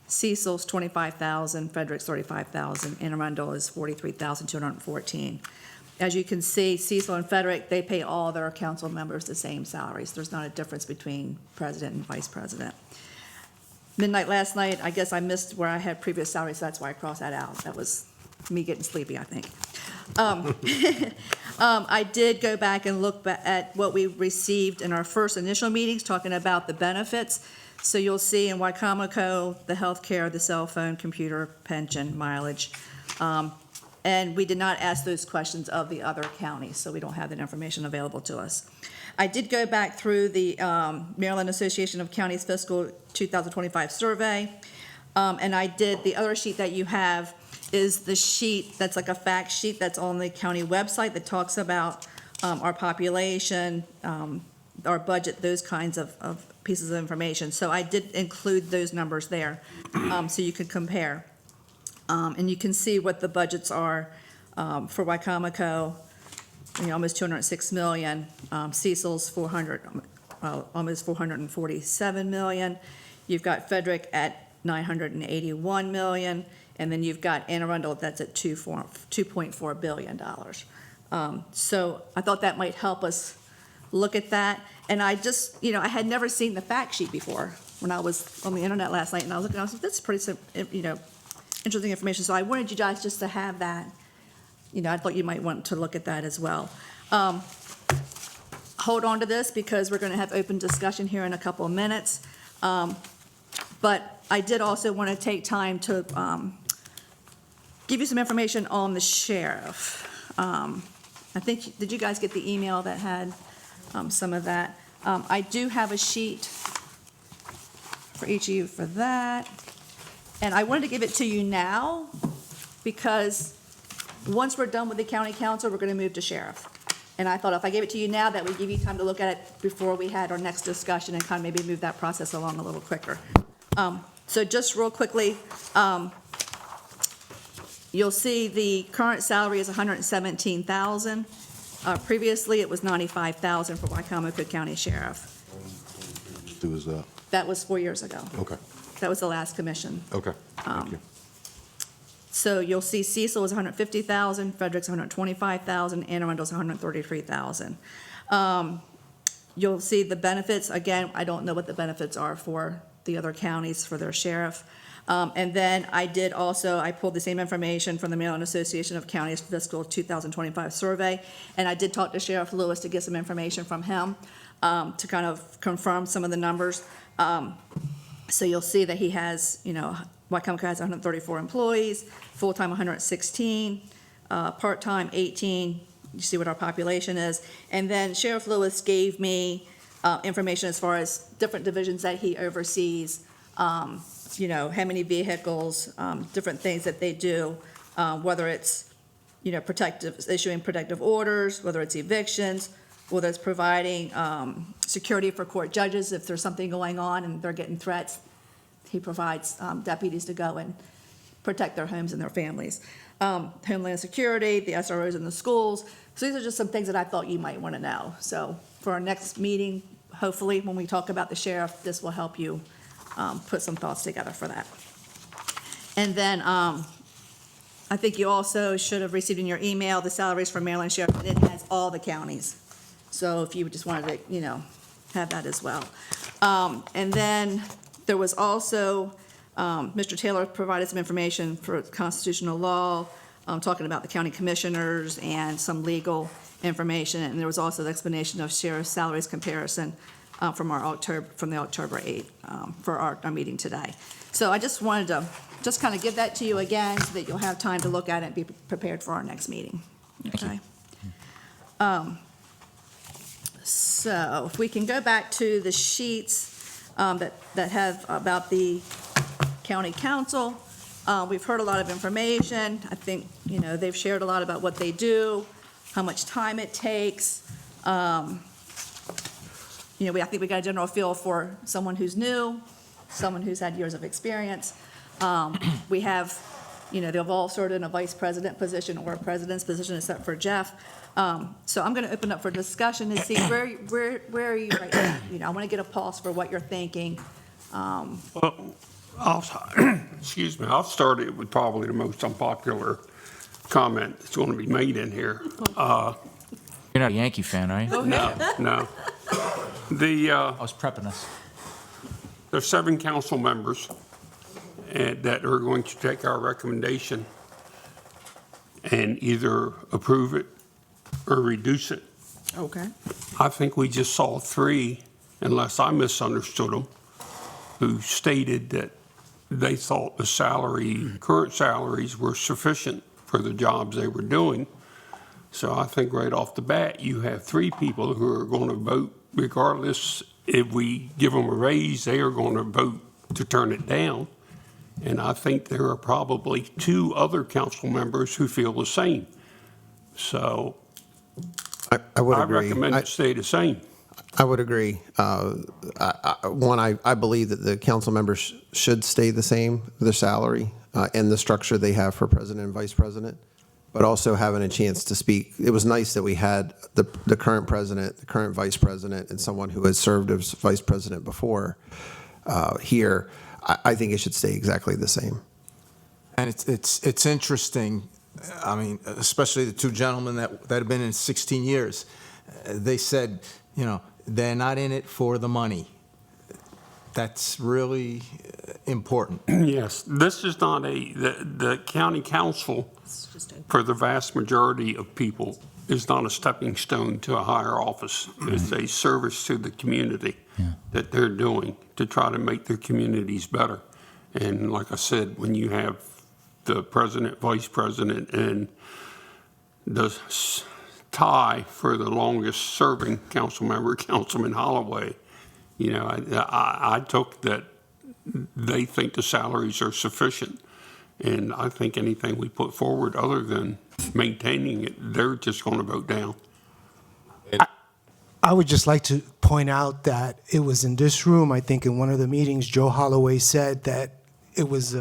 Cecil's $25,000. Frederick's $35,000. Anne Arundel is $43,214. As you can see, Cecil and Frederick, they pay all their council members the same salaries. There's not a difference between president and vice president. Midnight last night, I guess I missed where I had previous salaries, so that's why I crossed that out. That was me getting sleepy, I think. I did go back and look at what we received in our first initial meetings, talking about the benefits. So you'll see in Wicomico, the health care, the cell phone, computer, pension, mileage. And we did not ask those questions of the other counties, so we don't have that information available to us. I did go back through the Maryland Association of Counties Fiscal 2025 survey, and I did, the other sheet that you have is the sheet that's like a fact sheet that's on the county website that talks about our population, our budget, those kinds of pieces of information. So I did include those numbers there, so you could compare. And you can see what the budgets are for Wicomico, almost $206 million. Cecil's almost $447 million. You've got Frederick at $981 million, and then you've got Anne Arundel that's at $2.4 billion. So I thought that might help us look at that. And I just, I had never seen the fact sheet before when I was on the internet last night, and I was looking, I was like, that's pretty, interesting information. So I wanted you guys just to have that. I thought you might want to look at that as well. Hold on to this because we're going to have open discussion here in a couple of minutes. But I did also want to take time to give you some information on the sheriff. I think, did you guys get the email that had some of that? I do have a sheet for each of you for that. And I wanted to give it to you now because once we're done with the county council, we're going to move to sheriff. And I thought if I gave it to you now, that would give you time to look at it before we had our next discussion and kind of maybe move that process along a little quicker. So just real quickly, you'll see the current salary is $117,000. Previously, it was $95,000 for Wicomico County Sheriff. Who was that? That was 4 years ago. Okay. That was the last commission. Okay. Thank you. So you'll see Cecil was $150,000, Frederick's $125,000, Anne Arundel's $133,000. You'll see the benefits. Again, I don't know what the benefits are for the other counties for their sheriff. And then I pulled the same information from the Maryland Association of Counties Fiscal 2025 survey, and I did talk to Sheriff Lewis to get some information from him to kind of confirm some of the numbers. So you'll see that he has, Wicomico has 134 employees, full-time 116, part-time 18. You see what our population is. And then Sheriff Lewis gave me information as far as different divisions that he oversees, how many vehicles, different things that they do, whether it's, issuing protective orders, whether it's evictions, whether it's providing security for court judges if there's something going on and they're getting threats. He provides deputies to go and protect their homes and their families. Homeland Security, the SROs in the schools. So these are just some things that I thought you might want to know. So for our next meeting, hopefully when we talk about the sheriff, this will help you put some thoughts together for that. And then I think you also should have received in your email the salaries for Maryland Sheriff, and it has all the counties. So if you just wanted to, have that as well. And then there was also, Mr. Taylor provided some information for constitutional law, talking about the county commissioners and some legal information. And there was also the explanation of sheriff's salaries comparison from the October 8th for our meeting today. So I just wanted to just kind of give that to you again so that you'll have time to look at it and be prepared for our next meeting. Okay. So if we can go back to the sheets that have about the county council. We've heard a lot of information. I think, they've shared a lot about what they do, how much time it takes. I think we got a general feel for someone who's new, someone who's had years of experience. We have, they've all served in a vice president position or a president's position except for Jeff. So I'm going to open up for discussion and see where are you right now? I want to get a pulse for what you're thinking. Excuse me, I'll start it with probably the most unpopular comment that's going to be made in here. You're not a Yankee fan, are you? No. I was prepping us. There's 7 council members that are going to take our recommendation and either approve it or reduce it. Okay. I think we just saw 3, unless I misunderstood them, who stated that they thought the current salaries were sufficient for the jobs they were doing. So I think right off the bat, you have 3 people who are going to vote, regardless if we give them a raise, they are going to vote to turn it down. And I think there are probably 2 other council members who feel the same. So I would agree. recommend it stay the same. I would agree. I believe that the council members should stay the same, their salary and the structure they have for president and vice president, but also having a chance to speak. It was nice that we had the current president, the current vice president, and someone who has served as vice president before here. I think it should stay exactly the same. And it's interesting, I mean, especially the 2 gentlemen that have been in 16 years. They said, they're not in it for the money. That's really important. Yes, this is not the county council, for the vast majority of people, is not a stepping stone to a higher office. It's a service to the community that they're doing to try to make their communities better. And like I said, when you have the president, vice president, and the tie for the longest serving council member, Councilman Holloway, I took that they think the salaries are sufficient. And I think anything we put forward other than maintaining it, they're just going to vote down. I would just like to point out that it was in this room, I think in one of the meetings, Joe Holloway said that it was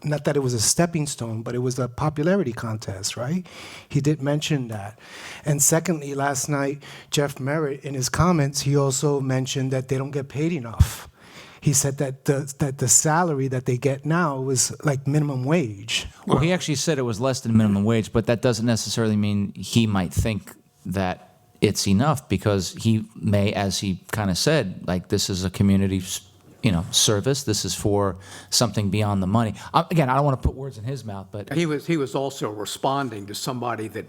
not that it was a stepping stone, but it was a popularity contest, right? He did mention that. And secondly, last night, Jeff Merritt, in his comments, he also mentioned that they don't get paid enough. He said that the salary that they get now is like minimum wage. Well, he actually said it was less than minimum wage, but that doesn't necessarily mean he might think that it's enough, because he may, as he kind of said, like, this is a community service. This is for something beyond the money. Again, I don't want to put words in his mouth, but He was also responding to somebody that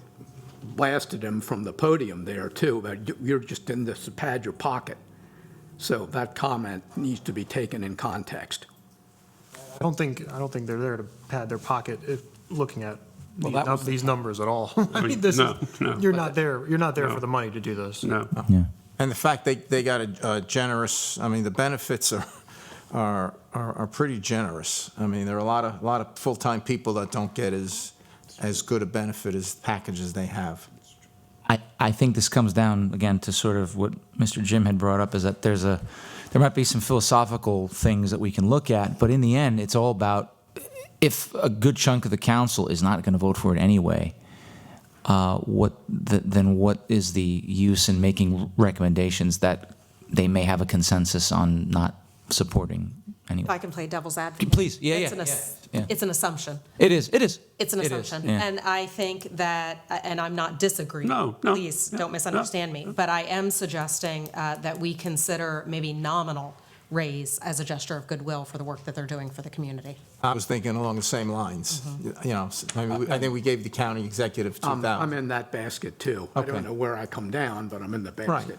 blasted him from the podium there, too, that you're just in this to pad your pocket. So that comment needs to be taken in context. I don't think they're there to pad their pocket looking at these numbers at all. I mean, No. You're not there for the money to do this. No. yeah. And the fact they got a generous, I mean, the benefits are pretty generous. I mean, there are a lot of full-time people that don't get as good a benefit as packages they have. I think this comes down, again, to sort of what Mr. Jim had brought up, is that there might be some philosophical things that we can look at, but in the end, it's all about, if a good chunk of the council is not going to vote for it anyway, then what is the use in making recommendations that they may have a consensus on not supporting anyway? If I can play devil's advocate. Please, yeah. It's an assumption. It is. It's an assumption. yeah. And I think that, and I'm not disagreeing. No. Please don't misunderstand me. But I am suggesting that we consider maybe nominal raise as a gesture of goodwill for the work that they're doing for the community. I was thinking along the same lines. You know, I think we gave the county executive 2,000. I'm in that basket too. I Okay. don't know where I come down, but I'm in the basket.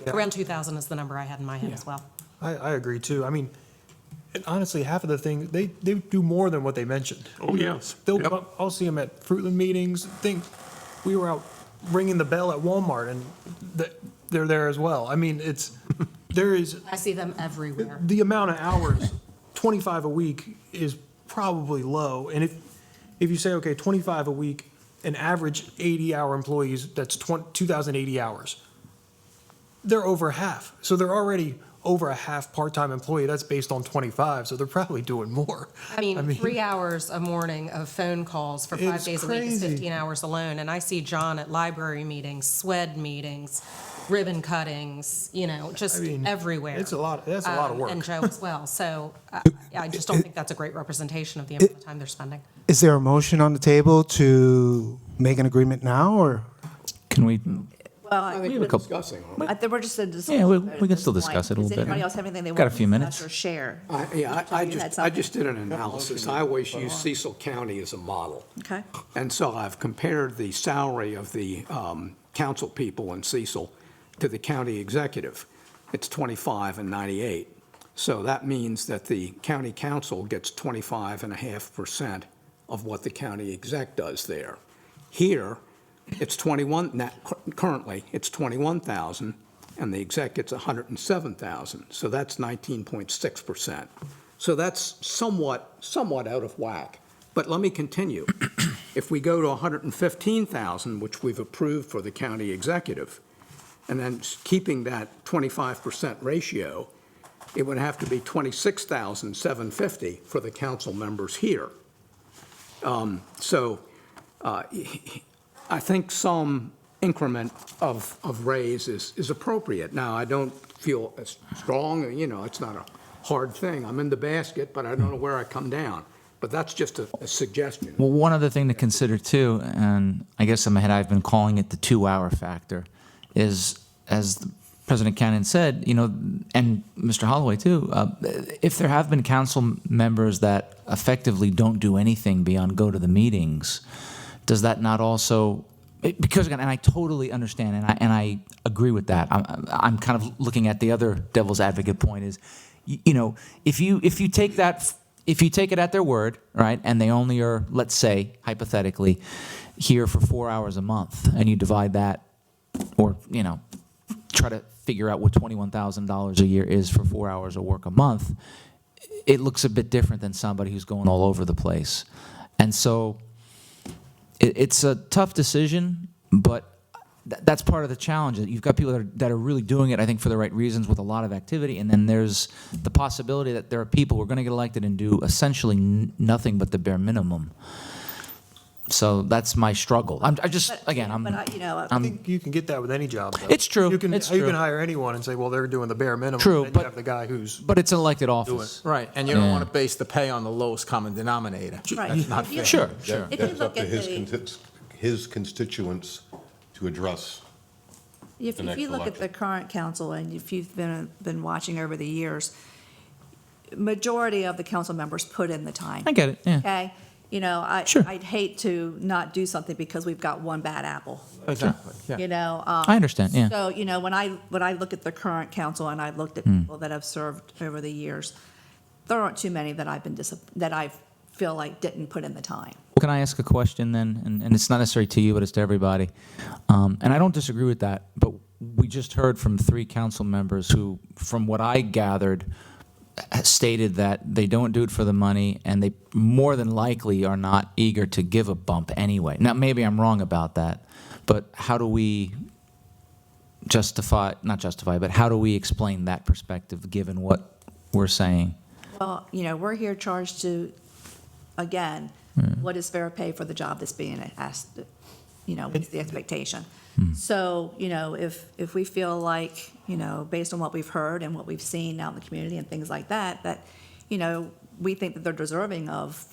Around 2,000 is the number I had in my head as well. I agree too. I mean, and honestly, half of the thing, they do more than what they mentioned. Oh, yes. I'll see them at Fruitland meetings. We were out ringing the bell at Walmart and they're there as well. I mean, there is, I see them everywhere. the amount of hours, 25 a week is probably low. And if you say, okay, 25 a week, an average 80-hour employees, that's 2,080 hours. They're over half. So they're already over a half part-time employee. That's based on 25, so they're probably doing more. I mean, 3 hours a morning of phone calls for 5 It's days a week is crazy. 15 hours alone. And I see John at library meetings, SWED meetings, ribbon cuttings, just I mean, everywhere. That's a lot of work. And Joe as well. So I just don't think that's a great representation of the amount of time they're spending. Is there a motion on the table to make an agreement now, or? Can we, Well, I think have we're a couple- discussing. I think we're just in discussion. Yeah, we mode at can this still point. discuss it a little Does bit. anybody else have anything they Got a want to few discuss minutes. or share? I John, you had I just something. did an analysis. I always use Cecil County as a model. Okay. And so I've compared the salary of the council people in Cecil to the county executive. It's 25 and 98. So that means that the county council gets 25.5% of what the county exec does there. Here, it's 21, currently, it's 21,000, and the exec gets 107,000. So that's 19.6%. So that's somewhat out of whack. But let me continue. If we go to 115,000, which we've approved for the county executive, and then keeping that 25% ratio, it would have to be 26,750 for the council members here. I think some increment of raise is appropriate. Now, I don't feel as strong, it's not a hard thing. I'm in the basket, but I don't know where I come down. But that's just a suggestion. well, one other thing to consider too, and I guess in my head I've been calling it the 2-hour factor, is, as President Cannon said, and Mr. Holloway too, if there have been council members that effectively don't do anything beyond go to the meetings, does that not also, because again, and I totally understand, and I agree with that. I'm kind of looking at the other devil's advocate point is, if you take that, if you take it at their word, right, and they only are, let's say, hypothetically, here for 4 hours a month, and you divide that, or try to figure out what $21,000 a year is for 4 hours of work a month, it looks a bit different than somebody who's going all over the place. And so it's a tough decision, but that's part of the challenge. You've got people that are really doing it, I think, for the right reasons with a lot of activity, and then there's the possibility that there are people who are going to get elected and do essentially nothing but the bare minimum. So that's my struggle. I think you can get that with any job, though. It's true. You can It's true. hire anyone and say, well, they're doing the bare minimum. True, and then but- you have the guy who's But it's an elected office. Right, and you don't Yeah. want to base the pay on the lowest common denominator. Right. That's not If you- fair. Sure, That- sure. If you That's look up to at his constituents to address. If the you next look at the election. current council, and if you've been watching over the years, majority of the council members put in the time. I get it, yeah. Okay? Sure. I'd hate to not do something because we've got one bad apple. Exactly, yeah. I understand, yeah. So, when I look at the current council and I've looked at Hmm. people that have served over the years, there aren't too many that that I feel like didn't put in the time. Can I ask a question then? And it's not necessarily to you, but it's to everybody. And I don't disagree with that, but we just heard from 3 council members who, from what I gathered, stated that they don't do it for the money, and they more than likely are not eager to give a bump anyway. Now, maybe I'm wrong about that, but how do we but how do we explain that perspective given what we're saying? Well, we're here charged to, again, what is fair pay for the job that's being asked, what's the expectation? So, if we feel like, based on what we've heard and what we've seen out in the community and things like that, we think that they're deserving of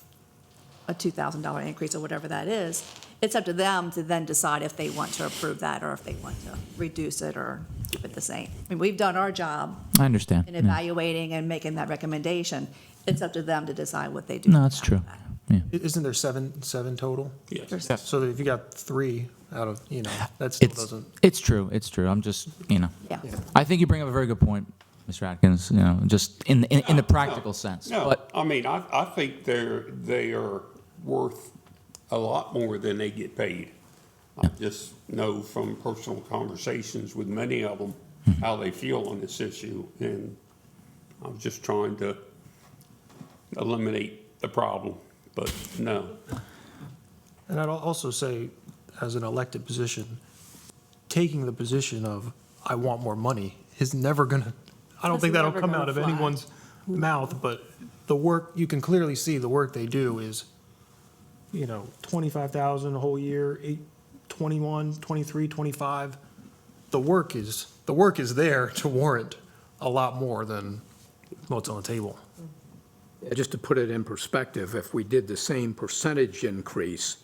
a $2,000 increase or whatever that is, It's up to them to then decide if they want to approve that or if they want to reduce it or keep it the same. I mean, we've done our job I understand. in Yeah. evaluating and making that recommendation. It's up to them to decide what they do. No, that's true. Yeah. Isn't there seven total? Yes. So if you got 3 out of, that still doesn't. It's true. It's true. I'm just, Yeah. I think you bring up a very good point, Mr. Atkins, just in the practical sense. No, But I mean, I think they are worth a lot more than they get paid. I just know from personal conversations with many of them how they feel on this issue, and I'm just trying to eliminate the problem, but no. And I'd also say, as an elected position, taking the position of, I want more money, is never gonna, I don't That's think that'll never come gonna gonna out of fly. anyone's mouth, but the work, you can clearly see the work they do is, 25,000 a whole year, 21, 23, 25. The work is there to warrant a lot more than what's on the table. Yeah, just to put it in perspective, if we did the same percentage increase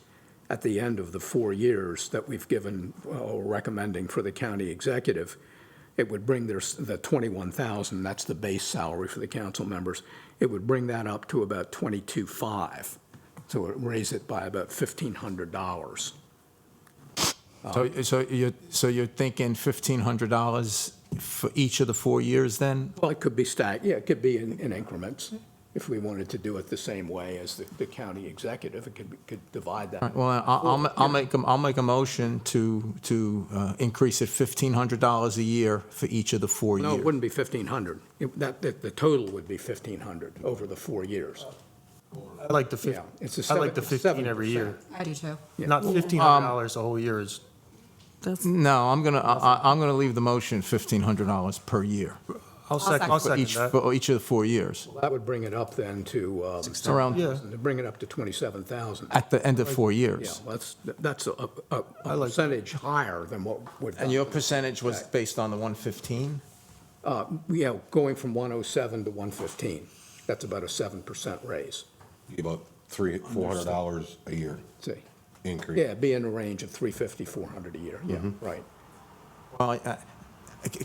at the end of the 4 years that we've given, or recommending for the county executive, it would bring the 21,000, that's the base salary for the council members, it would bring that up to about 22,500. So it would raise it by about $1,500. So you're thinking $1,500 for each of the 4 years then? Well, it could be it could be in increments. If we wanted to do it the same way as the county executive, it could divide that. All right, well, I'll make a motion to increase it $1,500 a year for each of the 4 years. No, it wouldn't be 1,500. The total would be 1,500 over the 4 years. I like the Yeah, it's I like the 7%. 15 every year. I do too. Not $1,500 a whole year is, No, I'm gonna leave the motion $1,500 per year I'll second that. for each of the 4 years, That would bring it up then to, around Yeah. to bring it up to 27,000. at the end of 4 Yeah, years. that's a like- percentage higher than what would. And your percentage was based on the 115? Yeah, going from 107 to 115. That's about a 7% raise. About $400 a year See? increase. Yeah, be in the range of 350, 400 a year. Yeah, right. Well,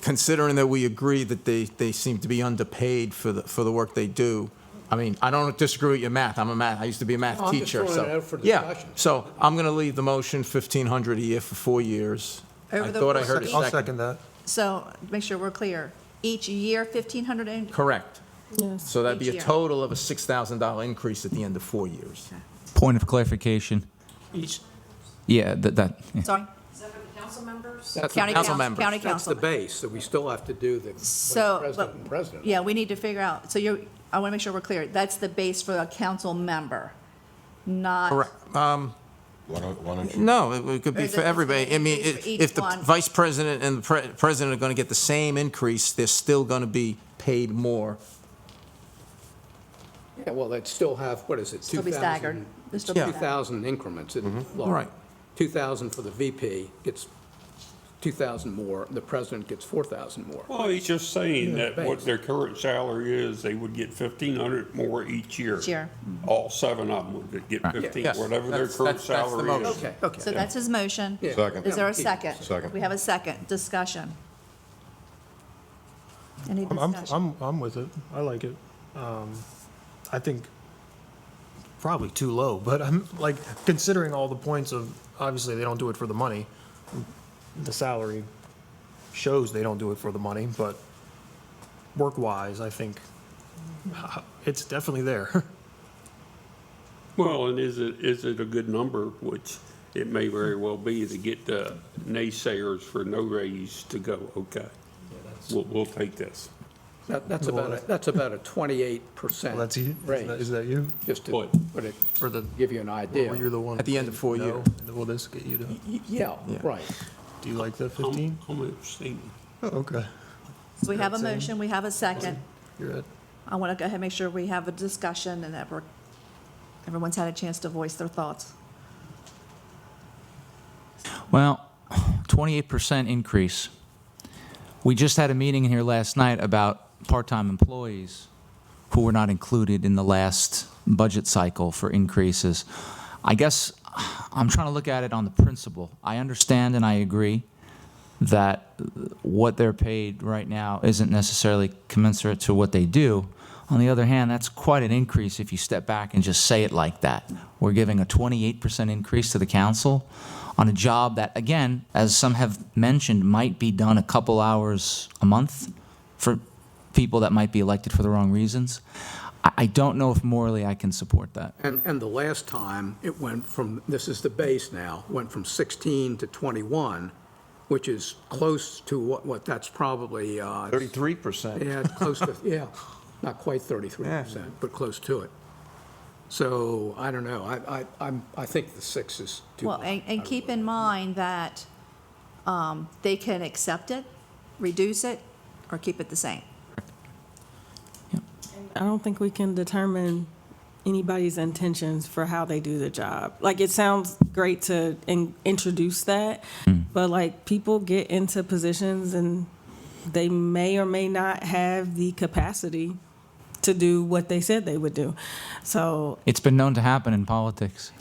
considering that we agree that they seem to be underpaid for the work they do, I mean, I don't disagree with your math. I used to be a math No, I'm just teacher, throwing so. it out for Yeah, discussion. so I'm going to leave the motion $1,500 a year for 4 years. Over I the thought I course heard of a I'll each- second that. So, make sure we're clear. Each year, 1,500 in? Correct. Yes. So that'd be Each a year. total of a $6,000 increase at the end of 4 years. point of clarification. Each, Yeah, that. Yeah. Sorry? Is that for the council members? That's County council council, members. county That's council. the base, so we still have to do the So, president but- and president. Yeah, we need to figure out, so I want to make sure we're clear. That's the base for a council member, not. Correct. Why don't you? No, it could Or be is for it everybody. I mean, for each if the one? vice president and the president are going to get the same increase, they're still going to be paid more. Yeah, well, they'd still have, what is it? Still be 2,000 staggered. They'll still be staggered. 2,000 increments. All right. 2,000 for the VP, gets 2,000 more, the president gets 4,000 more. Well, he's just saying Yeah, that what base. their current salary is, they would get 1,500 more each year. Each year. All 7 of them would get 15, Yes, whatever their that's- current that's the salary is. motion. Okay. So that's his motion. Yeah. Second. Is there a second? Second. We have a second. Discussion. Any discussion? I'm with it. I like it. I think probably too low, but I'm like, considering all the points of, obviously, they don't do it for the money. The salary shows they don't do it for the money, but work-wise, I think it's definitely there. Well, and is it a good number, which it may very well be, to get the naysayers for no raise to go, okay, we'll take this. That's about a 28% That's you? raise. Is that you? Just to What? put it, For the, give you an idea. well, you're the one. At the end of 4 No, years. Will this get you to, Yeah, right. do you like the 15? I'm abstaining. Oh, okay. So we have a That's it. motion, we have a second. You're at, I want to go ahead and make sure we have a discussion and that everyone's had a chance to voice their thoughts. Well, 28% increase. We just had a meeting in here last night about part-time employees who were not included in the last budget cycle for increases. I guess I'm trying to look at it on the principle. I understand and I agree that what they're paid right now isn't necessarily commensurate to what they do. On the other hand, that's quite an increase if you step back and just say it like that. We're giving a 28% increase to the council on a job that, again, as some have mentioned, might be done a couple hours a month for people that might be elected for the wrong reasons. I don't know if morally I can support that. And the last time, it went from, this is the base now, went from 16 to 21, which is close to what that's probably. 33%. Yeah, it's close to, yeah, not quite 33%, but close to it. So, I don't know, I think the 6 is too Well, high. and keep in mind that they can accept it, reduce it, or keep it the same. I don't think we can determine anybody's intentions for how they do the job. Like, it sounds great to introduce that, but like, people get into positions and they may or may not have the capacity to do what they said they would do. So, It's been known to happen in politics.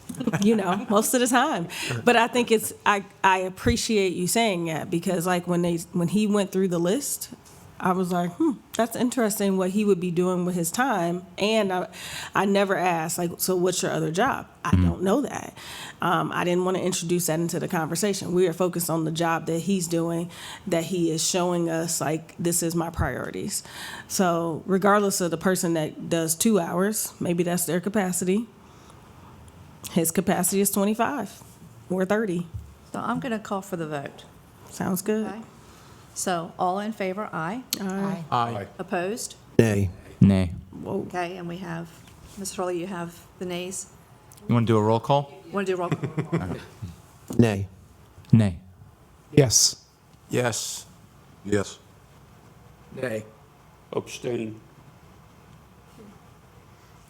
most of the time. But I think I appreciate you saying that, because like when he went through the list, I was like, that's interesting what he would be doing with his time. And I never asked, like, so what's your other job? I don't know that. I didn't want to introduce that into the conversation. We are focused on the job that he's doing, that he is showing us, like, this is my priorities. So regardless of the person that does 2 hours, maybe that's their capacity. His capacity is 25 or 30. So I'm going to call for the vote. Sounds good. Okay? So all in favor, aye. Aye. Aye. Opposed? Nay. Nay. Okay, and we have, Ms. Hurley, you have the nays. You want to do a roll call? Want to do a roll call? Nay. Nay. Yes. Yes. Yes. Nay. Abstain.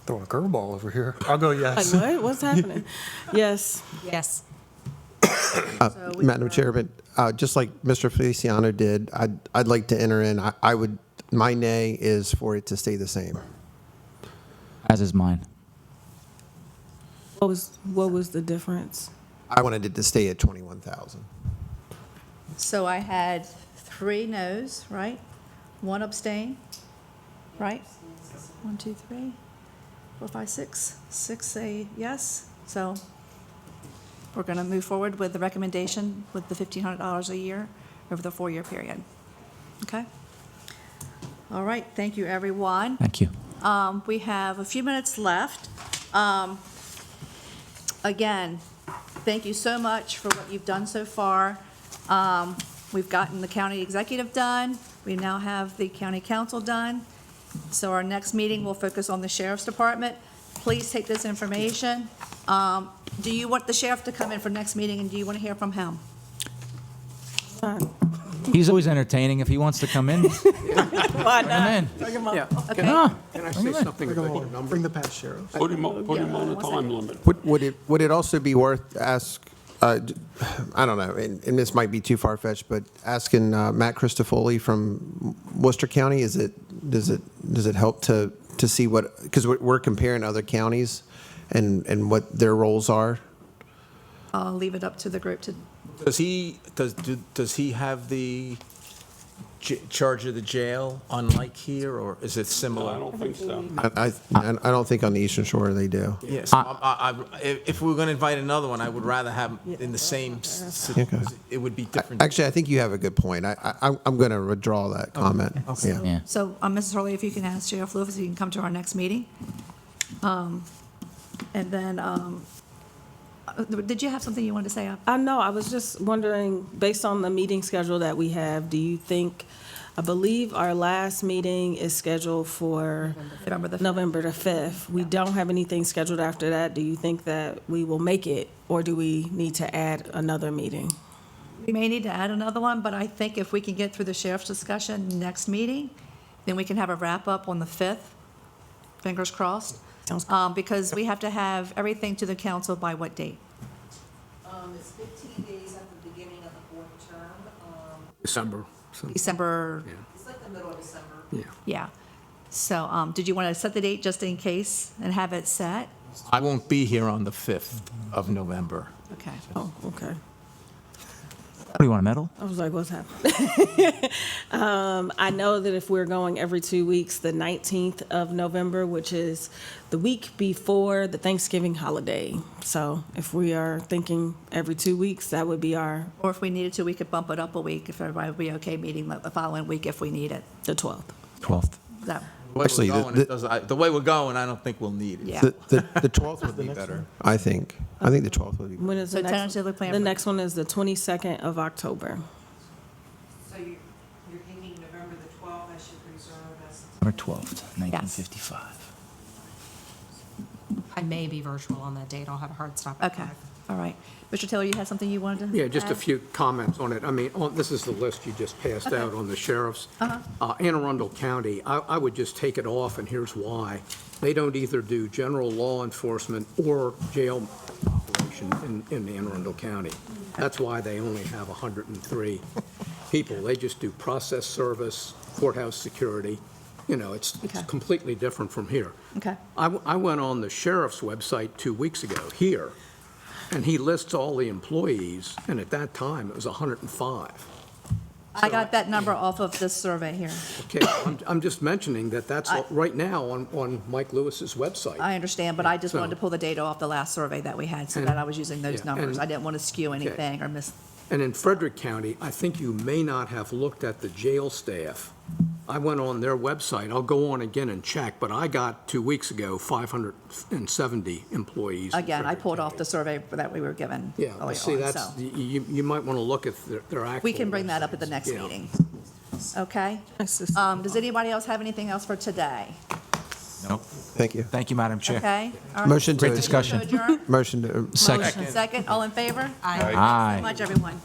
Throwing a curveball over here. I'll go Like, yes. what? What's happening? Yes. Yes. So we Madam are- Chairman, just like Mr. Feliciano did, I'd like to enter in, I would, my nay is for it to stay the same. As is mine. What was the difference? I wanted it to stay at 21,000. So I had 3 noes, right? 1 abstain, right? 1, 2, 3, 4, 5, 6. 6 say yes. So we're going to move forward with the recommendation with the $1,500 a year over the 4-year period. Okay? All right, thank you, everyone. Thank you. We have a few minutes left. Again, thank you so much for what you've done so far. We've gotten the county executive done. We now have the county council done. So our next meeting will focus on the sheriff's department. Please take this information. Do you want the sheriff to come in for next meeting, and do you want to hear from him? Fine. He's always entertaining. If he wants to come in, Why bring him in. Bring him up. Yeah. Okay. Can I say something about your number? Bring the past sheriff. Put him on a time limit. Would it also be worth I don't know, and this might be too far-fetched, but asking Matt Christofoli from Worcester County, does it help to see what, because we're comparing other counties and what their roles are? I'll leave it up to the group to, Does he have the charge of the jail, unlike here, or is it No, similar? I don't think so. I don't think on the Eastern Shore they do. Yes. If we were going to invite another one, I would rather have in the same. Okay. It would be different. Actually, I think you have a good point. I'm going to withdraw that comment. Yeah. Yeah. so, Mrs. Hurley, if you can ask Sheriff Lewis, if he can come to our next meeting. And then, did you have something you wanted to say? I know, I was just wondering, based on the meeting schedule that we have, do you think, I believe our last meeting is scheduled for November the 5th. We don't have anything scheduled after that. Do you think that we will make it, or do we need to add another meeting? We may need to add another one, but I think if we can get through the sheriff's discussion next meeting, then we can have a wrap-up on the 5th, fingers crossed. Sounds good. Because we have to have everything to the council by what date? It's 15 days at the beginning of the 4th term. December. December, It's like the middle of December. Yeah. yeah. So, did you want to set the date just in case and have it set? I won't be here on the 5th of November. Okay. Oh, okay. What do you want, a medal? I was like, what's happening? I know that if we're going every 2 weeks, the 19th of November, which is the week before the Thanksgiving holiday. So if we are thinking every 2 weeks, that would be our, Or if we needed to, we could bump it up a week if everybody would be okay meeting the following week if we need it. the 12th. 12th. That, The way Actually, we're going, the way we're going, I don't think we'll need it. yeah. The 12th would be better, I think. I think the 12th would be. When is So the next? tentatively plan The for- next one is the 22nd of October. So you're thinking November the 12th, I should reserve as. November 12th, 1955. I may be virtual on that date. I'll have a hard stop. Okay, all right. Mr. Taylor, you had something you wanted to Yeah, just a add? few comments on it. I mean, this is the list you just passed out on the sheriffs. Anne Arundel County, I would just take it off, and here's why. They don't either do general law enforcement or jail operation in Anne Arundel County. That's why they only have 103 people. They just do process service, courthouse security. You know, it's Okay. completely different from here. Okay, I went on the sheriff's website 2 weeks ago here, and he lists all the employees, and at that time, it was 105. I got that number off of this survey here. Okay, I'm just mentioning that that's right now on Mike Lewis's website. I understand, but I just So- wanted to pull the data off the last survey that we had, so And- that I was using those yeah, numbers. and- I didn't want to skew anything or miss. And in Frederick County, I think you may not have looked at the jail staff. I went on their website, I'll go on again and check, but I got 2 weeks ago 570 employees. in Again, I Frederick pulled off County. the survey that we were given Yeah, earlier see, on, that's, so. you might want to look at their actual. We can bring that up at the next Yeah. meeting. Okay? Nice to see. Does anybody else have anything else for today? Nope. Thank you. Thank you, Madam Chair. Okay? All right. Motion to. Great discussion. Motion to adjourn? Motion to. Second. Second, all in favor? I- Aye. Thank you so much, everyone.